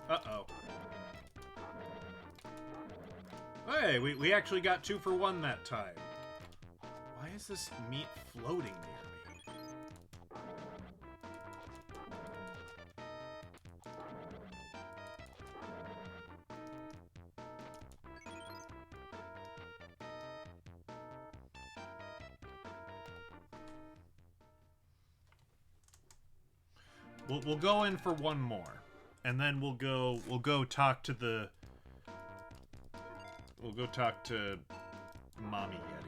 Uh-oh. Hey, we actually got 2 for 1 that time. Why is this meat floating near me? We'll go in for one more, and then we'll go talk to the. We'll go talk to Mommy Yeti.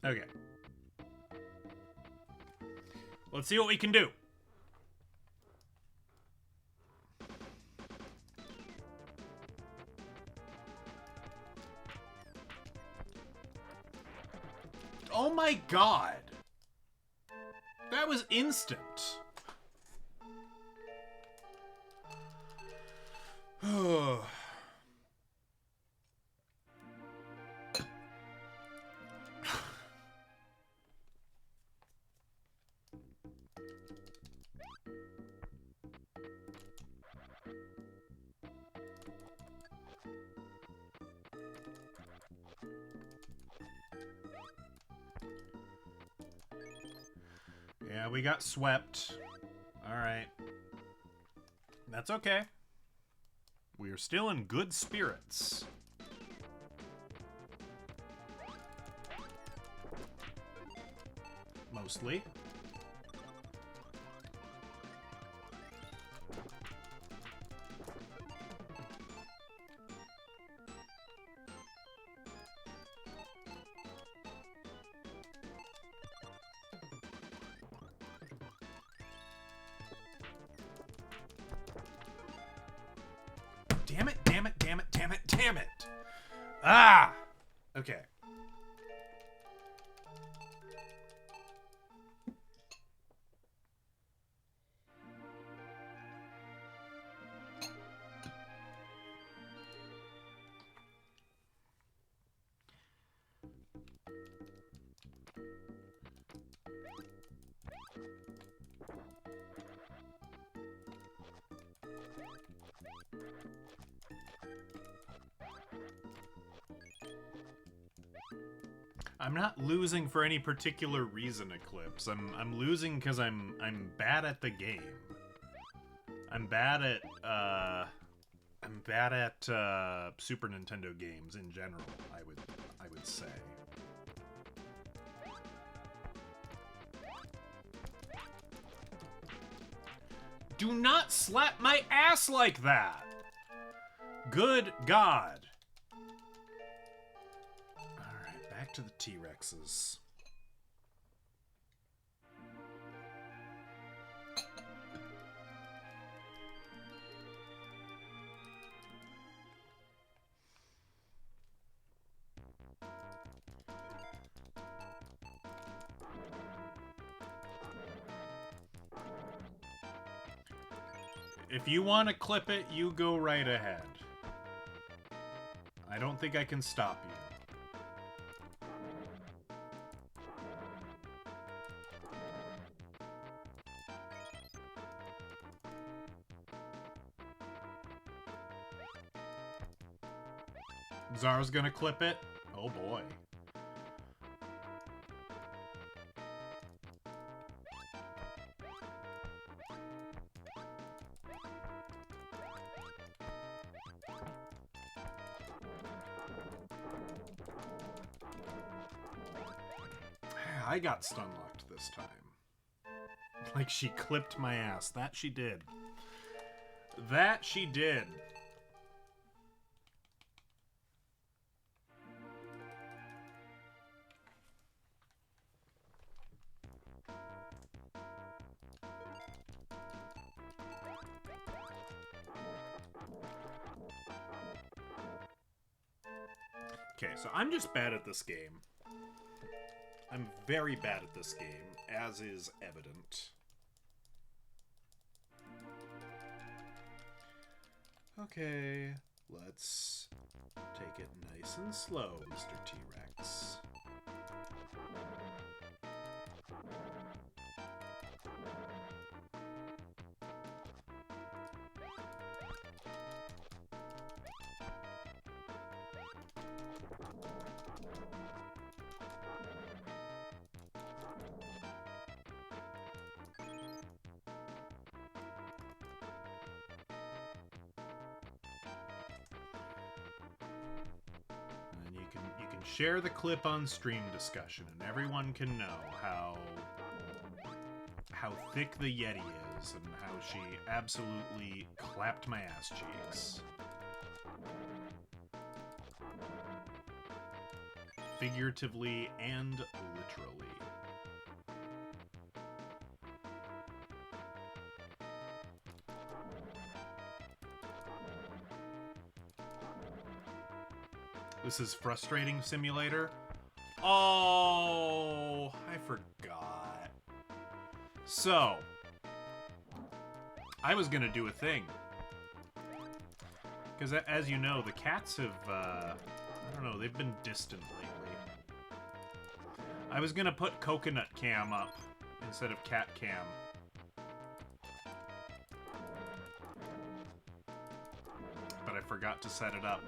Okay. Let's see what we can do. Oh my god! That was instant. Yeah, we got swept. Alright. That's okay. We are still in good spirits. Mostly. Damn it, damn it, damn it, damn it, damn it! Ah! Okay. I'm not losing for any particular reason, Eclipse. I'm losing because I'm bad at the game. I'm bad at Super Nintendo games in general, I would say. Do not slap my ass like that! Good God. Alright, back to the T-Rexes. If you want to clip it, you go right ahead. I don't think I can stop you. Zara's gonna clip it? Oh boy. I got stun locked this time. Like she clipped my ass. That she did. That she did. Okay, so I'm just bad at this game. I'm very bad at this game, as is evident. Okay, let's take it nice and slow, Mr. T-Rex. And you can share the clip on stream discussion, and everyone can know how thick the Yeti is and how she absolutely clapped my ass cheeks. Figuratively and literally. This is Frustrating Simulator. Oh, I forgot. So, I was gonna do a thing. Because as you know, the cats have, I don't know, they've been distant lately. I was gonna put Coconut Cam up instead of Cat Cam. But I forgot to set it up.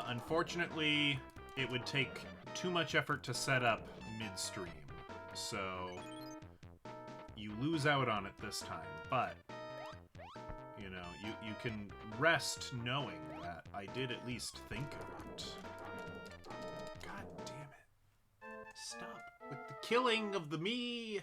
Unfortunately, it would take too much effort to set up midstream, so you lose out on it this time, but, you know, you can rest knowing that I did at least think of it. God damn it. Stop with the killing of the me!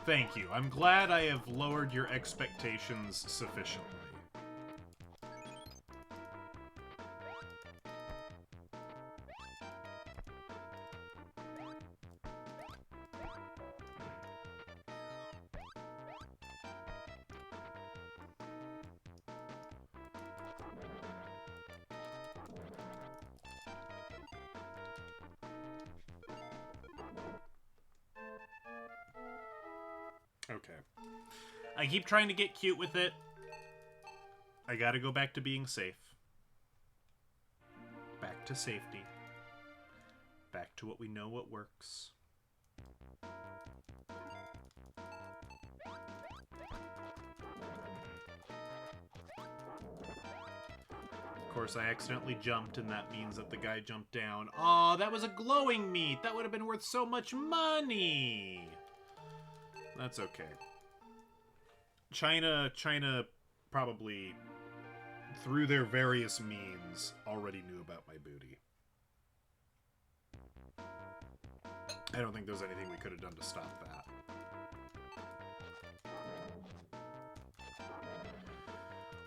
Thank you. I'm glad I have lowered your expectations sufficiently. Okay. I keep trying to get cute with it. I gotta go back to being safe. Back to safety. Back to what we know what works. Of course, I accidentally jumped, and that means that the guy jumped down. Aw, that was a glowing meat! That would have been worth so much money! That's okay. China probably, through their various means, already knew about my booty. I don't think there's anything we could have done to stop that.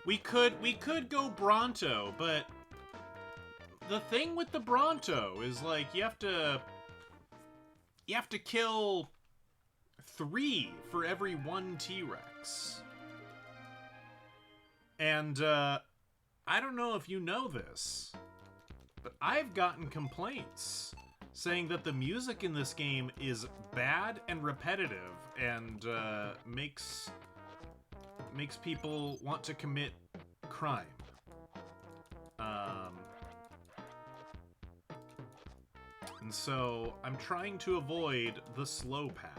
We could go Bronto, but the thing with the Bronto is, like, you have to kill 3 for every 1 T-Rex. And, I don't know if you know this, but I've gotten complaints saying that the music in this game is bad and repetitive and, makes people want to commit crime. And so I'm trying to avoid the slow path.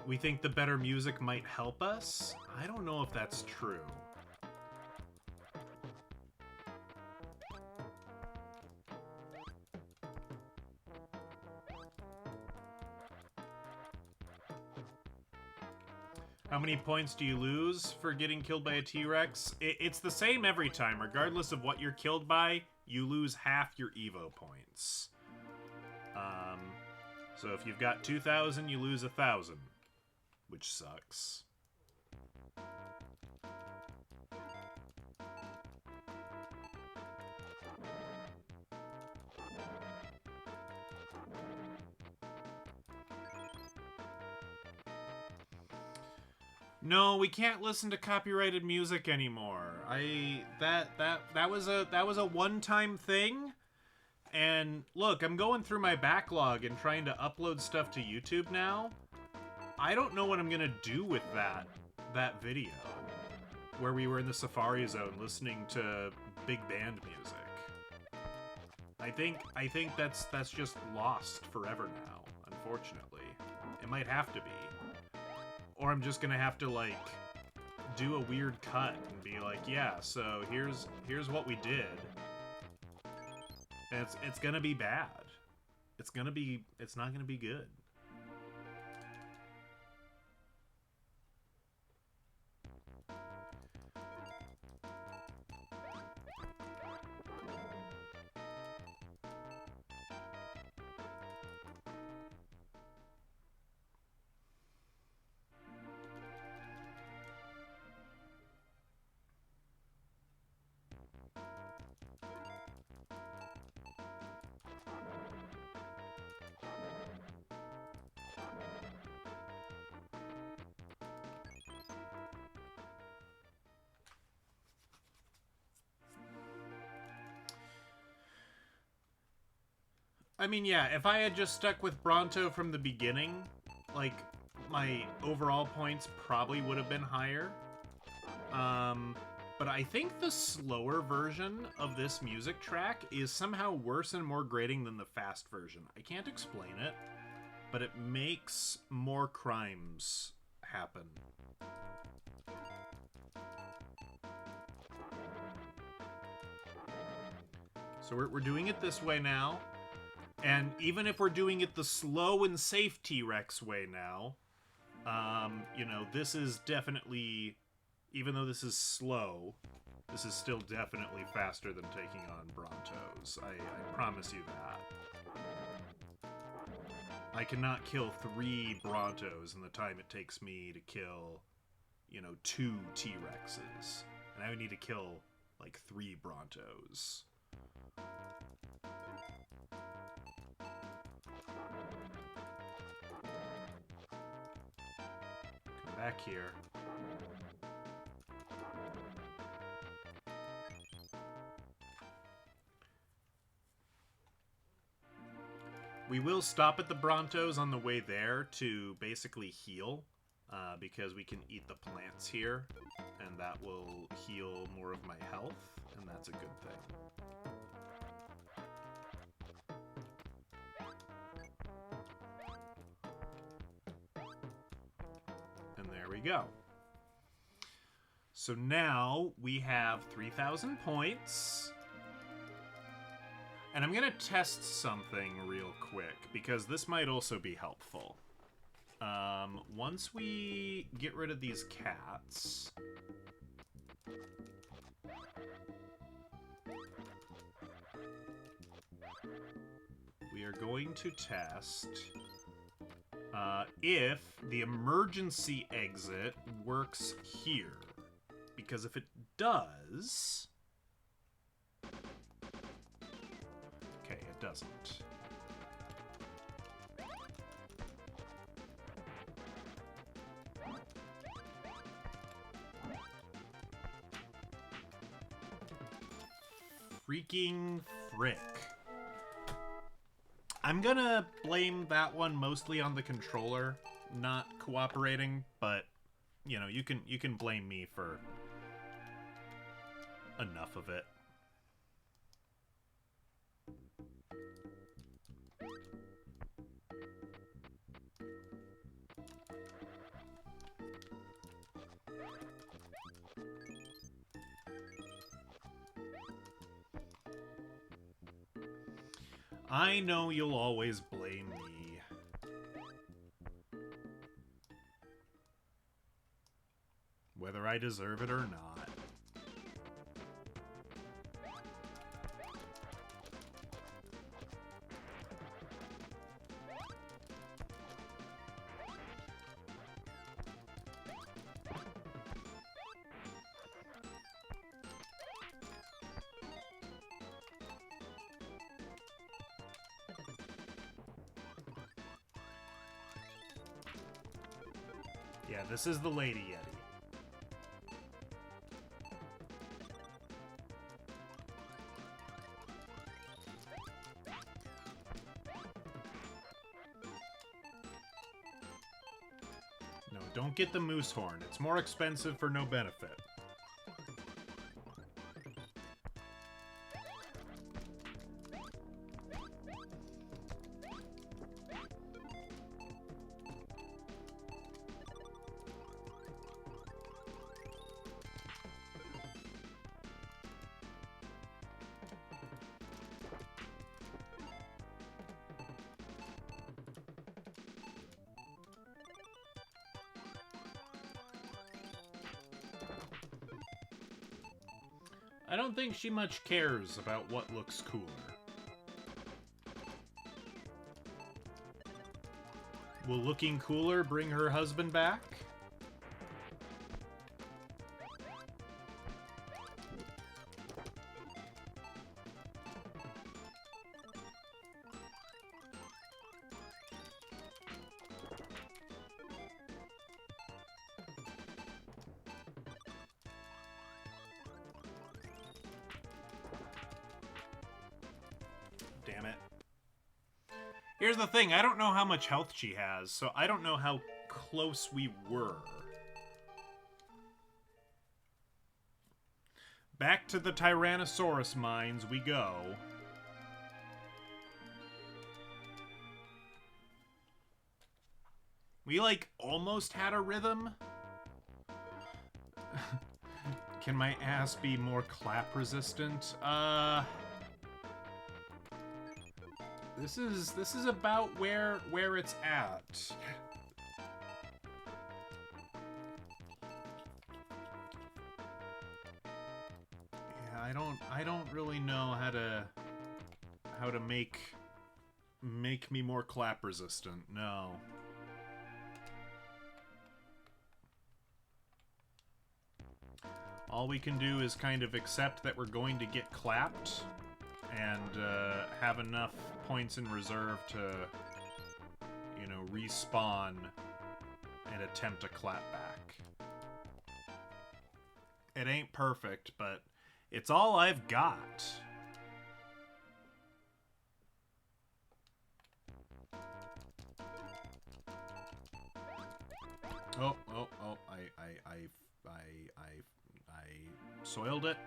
We think the better music might help us? I don't know if that's true. How many points do you lose for getting killed by a T-Rex? It's the same every time. Regardless of what you're killed by, you lose half your E.V.O points. So if you've got 2,000, you lose 1,000. Which sucks. No, we can't listen to copyrighted music anymore. That was a one-time thing. And look, I'm going through my backlog and trying to upload stuff to YouTube now. I don't know what I'm gonna do with that video where we were in the Safari Zone listening to big band music. I think that's just lost forever now, unfortunately. It might have to be. Or I'm just gonna have to, like, do a weird cut and be like, yeah, so here's what we did. And it's gonna be bad. It's not gonna be good. I mean, yeah, if I had just stuck with Bronto from the beginning, like, my overall points probably would have been higher. But I think the slower version of this music track is somehow worse and more grating than the fast version. I can't explain it, but it makes more crimes happen. So we're doing it this way now. And even if we're doing it the slow and safe T-Rex way now, you know, this is definitely, even though this is slow, this is still definitely faster than taking on Brontos. I promise you that. I cannot kill 3 Brontos in the time it takes me to kill, you know, 2 T-Rexes. And I would need to kill, like, 3 Brontos. Come back here. We will stop at the Brontos on the way there to basically heal, because we can eat the plants here, and that will heal more of my health, and that's a good thing. And there we go. So now we have 3,000 points. And I'm going to test something real quick, because this might also be helpful. Once we get rid of these cats... we are going to test if the emergency exit works here. Because if it does... okay, it doesn't. Freaking frick. I'm gonna blame that one mostly on the controller not cooperating, but you know, you can blame me for enough of it. I know you'll always blame me. Whether I deserve it or not. Yeah, this is the Lady Yeti. No, don't get the moose horn. It's more expensive for no benefit. I don't think she much cares about what looks cooler. Will looking cooler bring her husband back? Damn it. Here's the thing, I don't know how much health she has, so I don't know how close we were. Back to the Tyrannosaurus mines we go. We, like, almost had a rhythm. Can my ass be more clap resistant? This is about where it's at. Yeah, I don't really know how to make me more clap resistant. No. All we can do is kind of accept that we're going to get clapped and have enough points in reserve to, you know, respawn and attempt a clap back. It ain't perfect, but it's all I've got. Oh, I soiled it.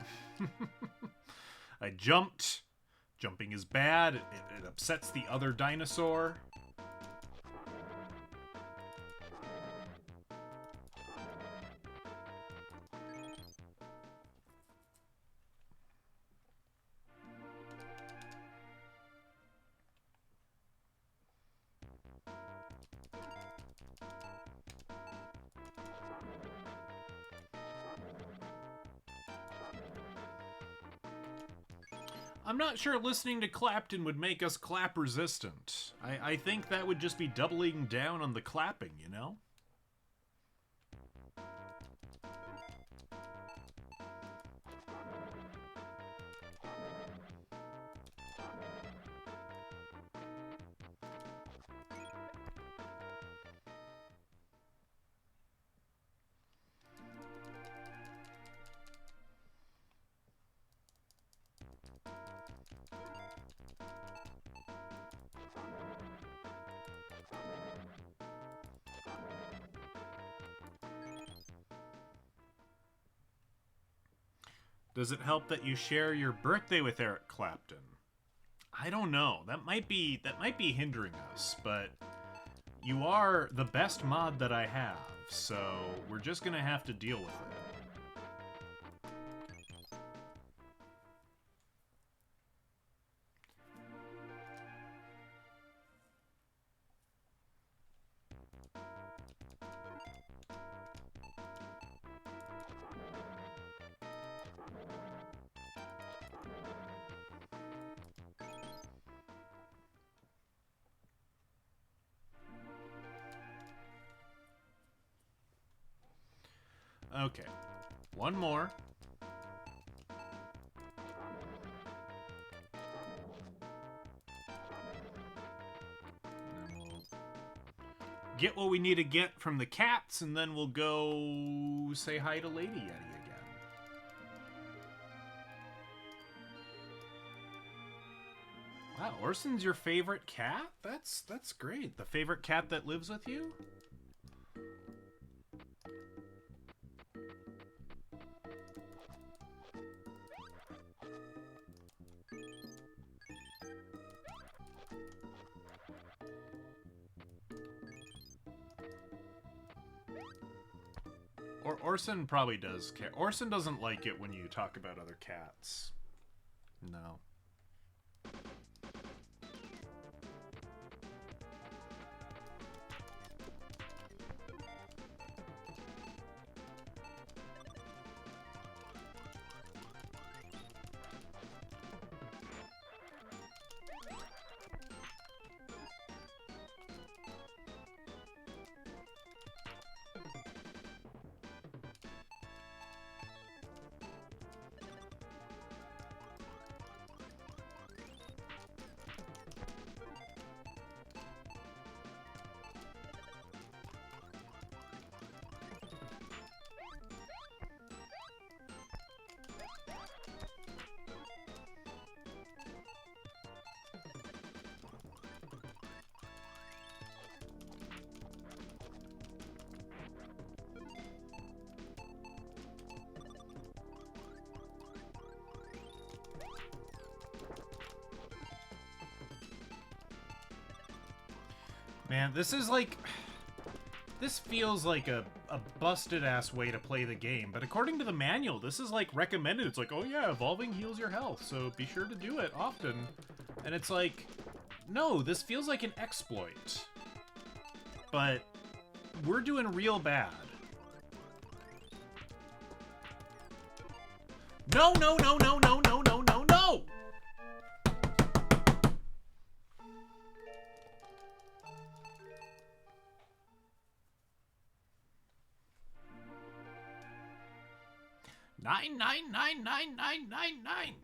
I jumped. Jumping is bad. It upsets the other dinosaur. I'm not sure listening to Clapton would make us clap resistant. I think that would just be doubling down on the clapping, you know? Does it help that you share your birthday with Eric Clapton? I don't know. That might be hindering us, but you are the best mod that I have, so we're just gonna have to deal with it. Okay, one more. And then we'll get what we need to get from the cats, and then we'll go say hi to Lady Yeti again. Wow, Orson's your favorite cat? That's great. The favorite cat that lives with you? Orson probably does care. Orson doesn't like it when you talk about other cats. No. Man, this is like... This feels like a busted-ass way to play the game, but according to the manual, this is, like, recommended. It's like, oh yeah, evolving heals your health, so be sure to do it often. And it's like, no, this feels like an exploit. But we're doing real bad. No, no, no, no, no, no, no, no, no! Nine, nine, nine, nine, nine, nine, nine.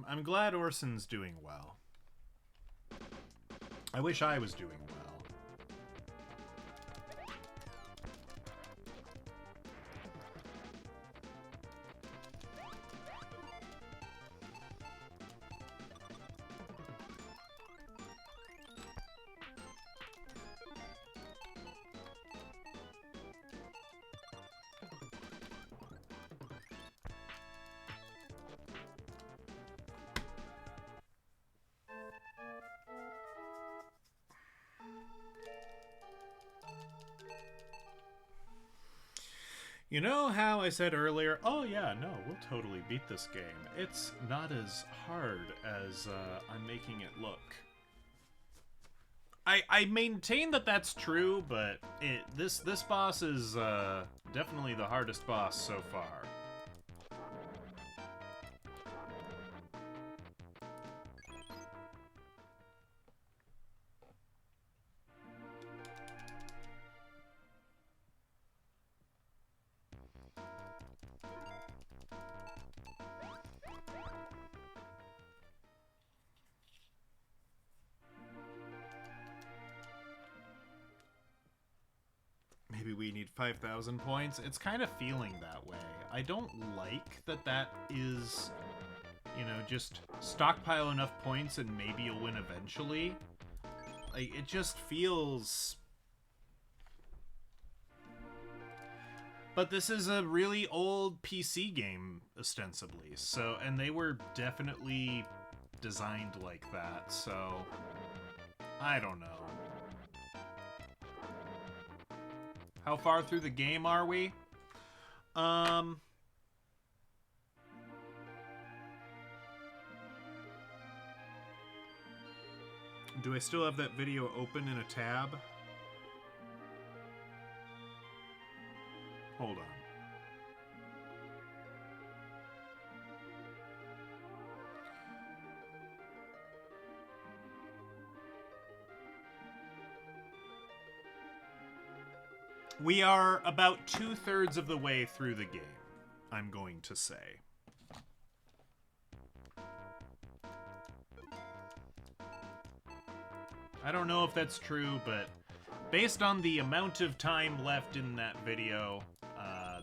I'm glad Orson's doing well. I wish I was doing well. You know how I said earlier, oh yeah, no, we'll totally beat this game. It's not as hard as I'm making it look. I maintain that that's true, but this boss is definitely the hardest boss so far. Maybe maybe we need 5,000 points. It's kind of feeling that way. I don't like that that is, you know, just stockpile enough points and maybe you'll win eventually. Like, it just feels... But this is a really old PC game, ostensibly. So, and they were definitely designed like that, so... I don't know. How far through the game are we? Do I still have that video open in a tab? Hold on. We are about 2/3 of the way through the game, I'm going to say. I don't know if that's true, but based on the amount of time left in that video,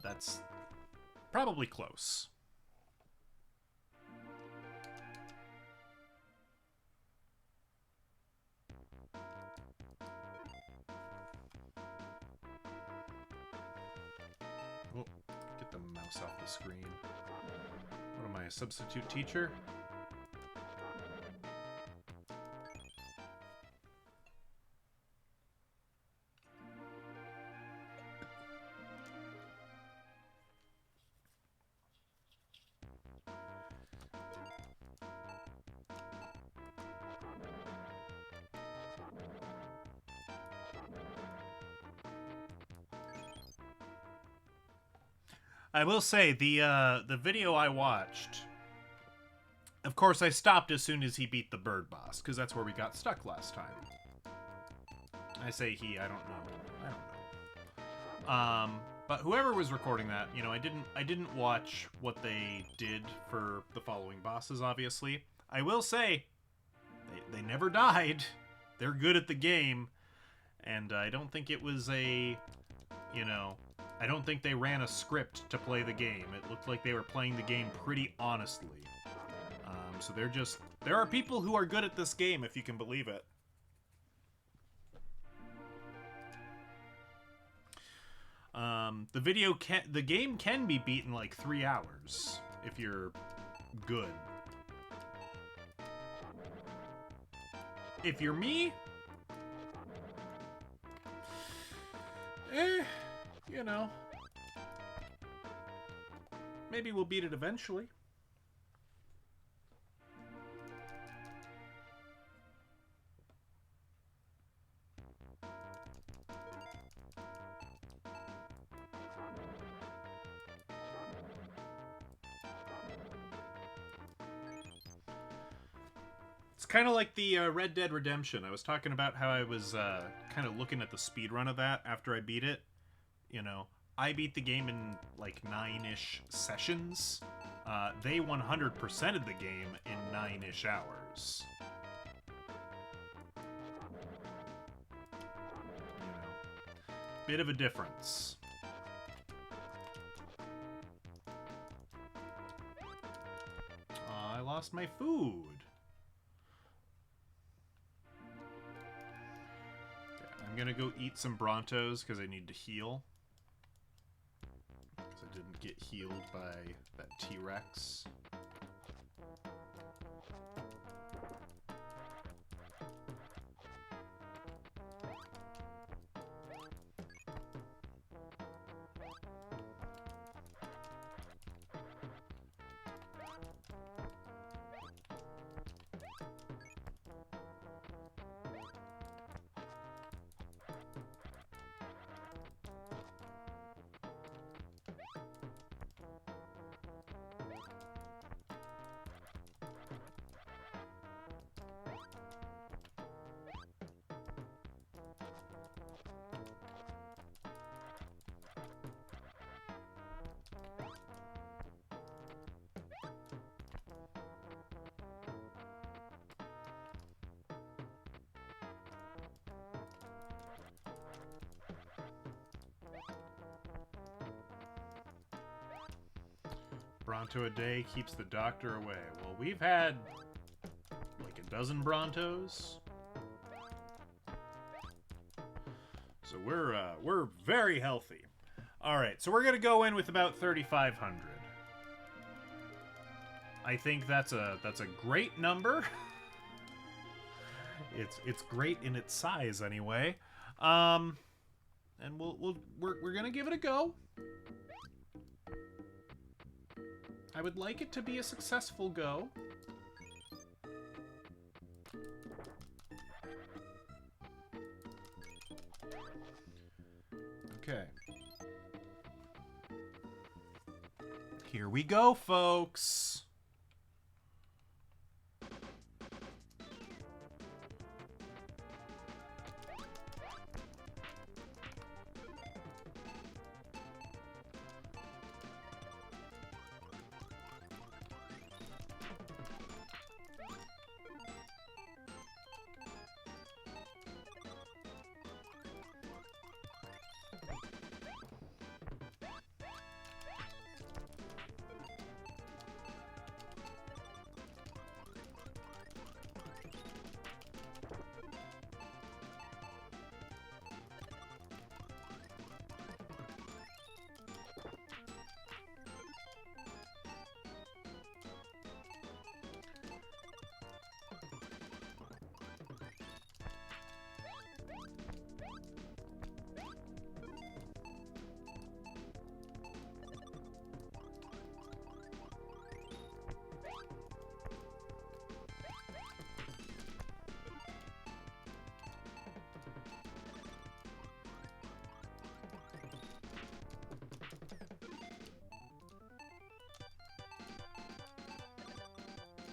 that's probably close. Oh, get the mouse off the screen. What am I, a substitute teacher? I will say, the video I watched, of course I stopped as soon as he beat the bird boss, because that's where we got stuck last time. I say he, I don't know. But whoever was recording that, you know, I didn't watch what they did for the following bosses, obviously. I will say, they never died. They're good at the game, and I don't think it was a, you know... I don't think they ran a script to play the game. It looked like they were playing the game pretty honestly. So they're just... There are people who are good at this game, if you can believe it. The game can be beaten like 3 hours, if you're good. If you're me... you know, maybe we'll beat it eventually. It's kind of like the Red Dead Redemption. I was talking about how I was kind of looking at the speedrun of that after I beat it. You know, I beat the game in like 9-ish sessions. They 100%ed the game in 9-ish hours. You know, bit of a difference. I lost my food. Okay, I'm gonna go eat some Brontos because I need to heal. I didn't get healed by that T-Rex. Bronto a day keeps the doctor away. Well, we've had like a dozen Brontos. So we're very healthy. All right, so we're gonna go in with about 3,500. I think that's a great number. It's great in its size anyway. And we're gonna give it a go. I would like it to be a successful go. Okay. Here we go, folks.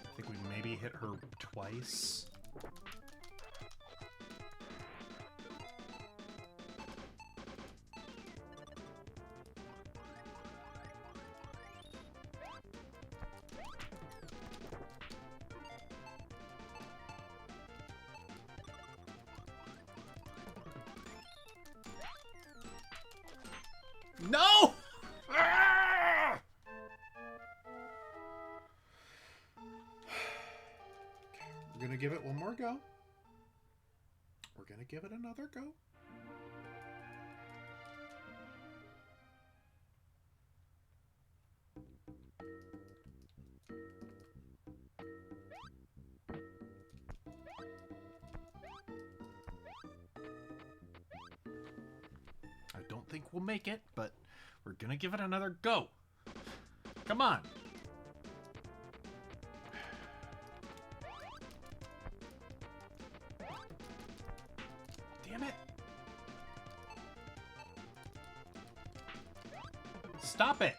I think we maybe hit her twice. No! Ah! Okay, we're gonna give it one more go. We're gonna give it another go. I don't think we'll make it, but we're gonna give it another go. Come on. Damn it. Stop it.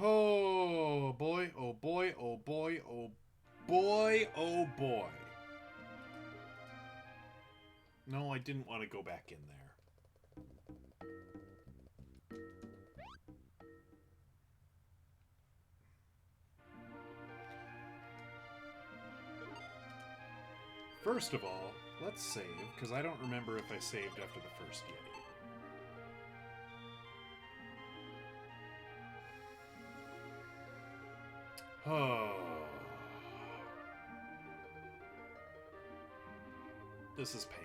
Oh boy, oh boy, oh boy, oh boy, oh boy. No, I didn't want to go back in there. First of all, let's save, because I don't remember if I saved after the first Yeti. Oh. This is pain.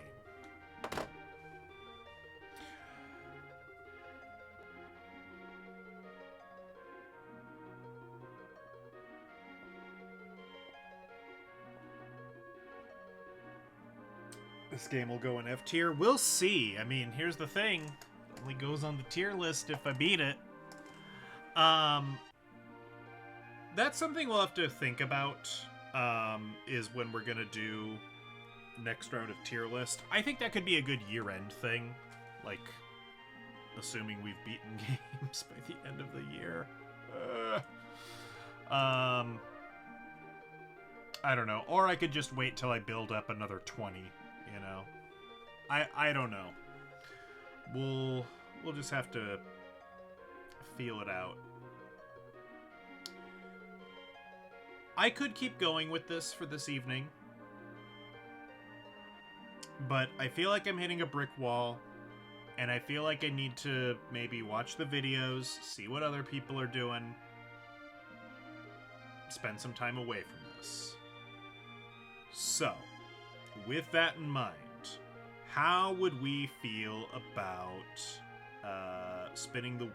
This game will go in F tier. We'll see. I mean, here's the thing. It only goes on the tier list if I beat it. That's something we'll have to think about, is when we're gonna do next round of tier list. I think that could be a good year-end thing, like, assuming we've beaten games by the end of the year. I don't know. Or I could just wait till I build up another 20, you know? I don't know. We'll just have to feel it out. I could keep going with this for this evening, but I feel like I'm hitting a brick wall, and I feel like I need to maybe watch the videos, see what other people are doing, spend some time away from this. So, with that in mind, how would we feel about spinning the wheel?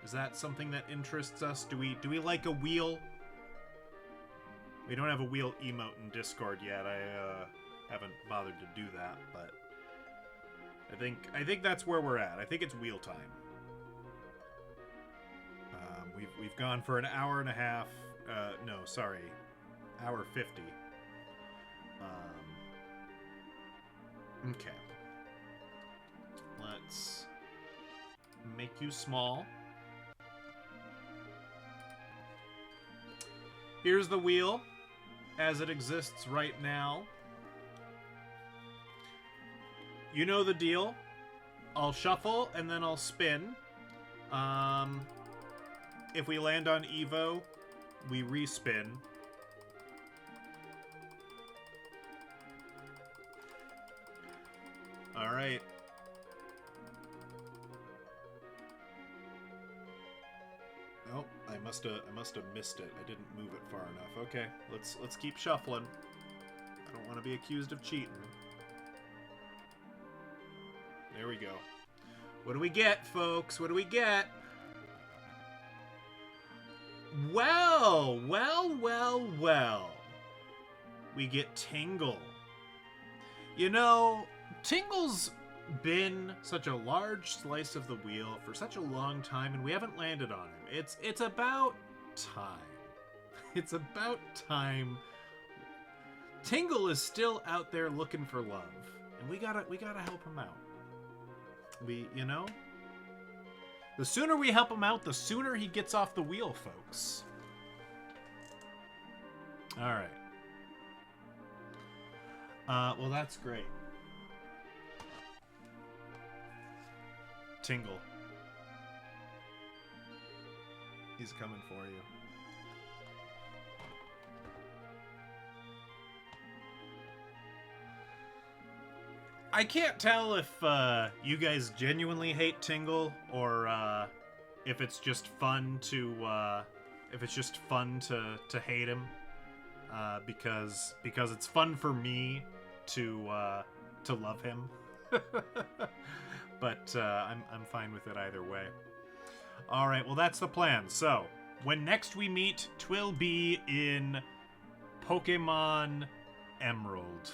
Is that something that interests us? Do we like a wheel? We don't have a wheel emote in Discord yet. I haven't bothered to do that, but I think that's where we're at. I think it's wheel time. We've gone for an hour and a half. No, sorry, hour 50. Okay. Let's make you small. Here's the wheel as it exists right now. You know the deal. I'll shuffle and then I'll spin. If we land on E.V.O, we respin. All right. Oh, I must have missed it. I didn't move it far enough. Okay, let's keep shuffling. I don't want to be accused of cheating. There we go. What do we get, folks? What do we get? Well. We get Tingle. You know, Tingle's been such a large slice of the wheel for such a long time, and we haven't landed on him. It's about time. It's about time. Tingle is still out there looking for love, and we gotta help him out. You know, the sooner we help him out, the sooner he gets off the wheel, folks. All right. Well, that's great. Tingle. He's coming for you. I can't tell if you guys genuinely hate Tingle or if it's just fun to hate him. Because it's fun for me to love him. But I'm fine with it either way. All right, well, that's the plan. So, when next we meet, 'twill be in Pokemon Emerald.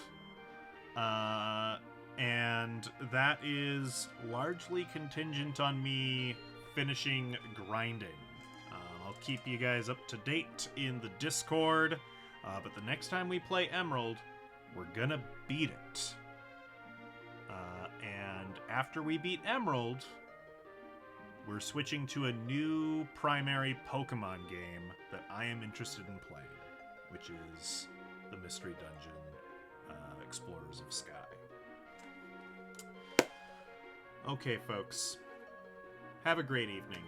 And that is largely contingent on me finishing grinding. I'll keep you guys up to date in the Discord, but the next time we play Emerald, we're gonna beat it. And after we beat Emerald, we're switching to a new primary Pokemon game that I am interested in playing, which is the Mystery Dungeon Explorers of Sky. Okay, folks. Have a great evening.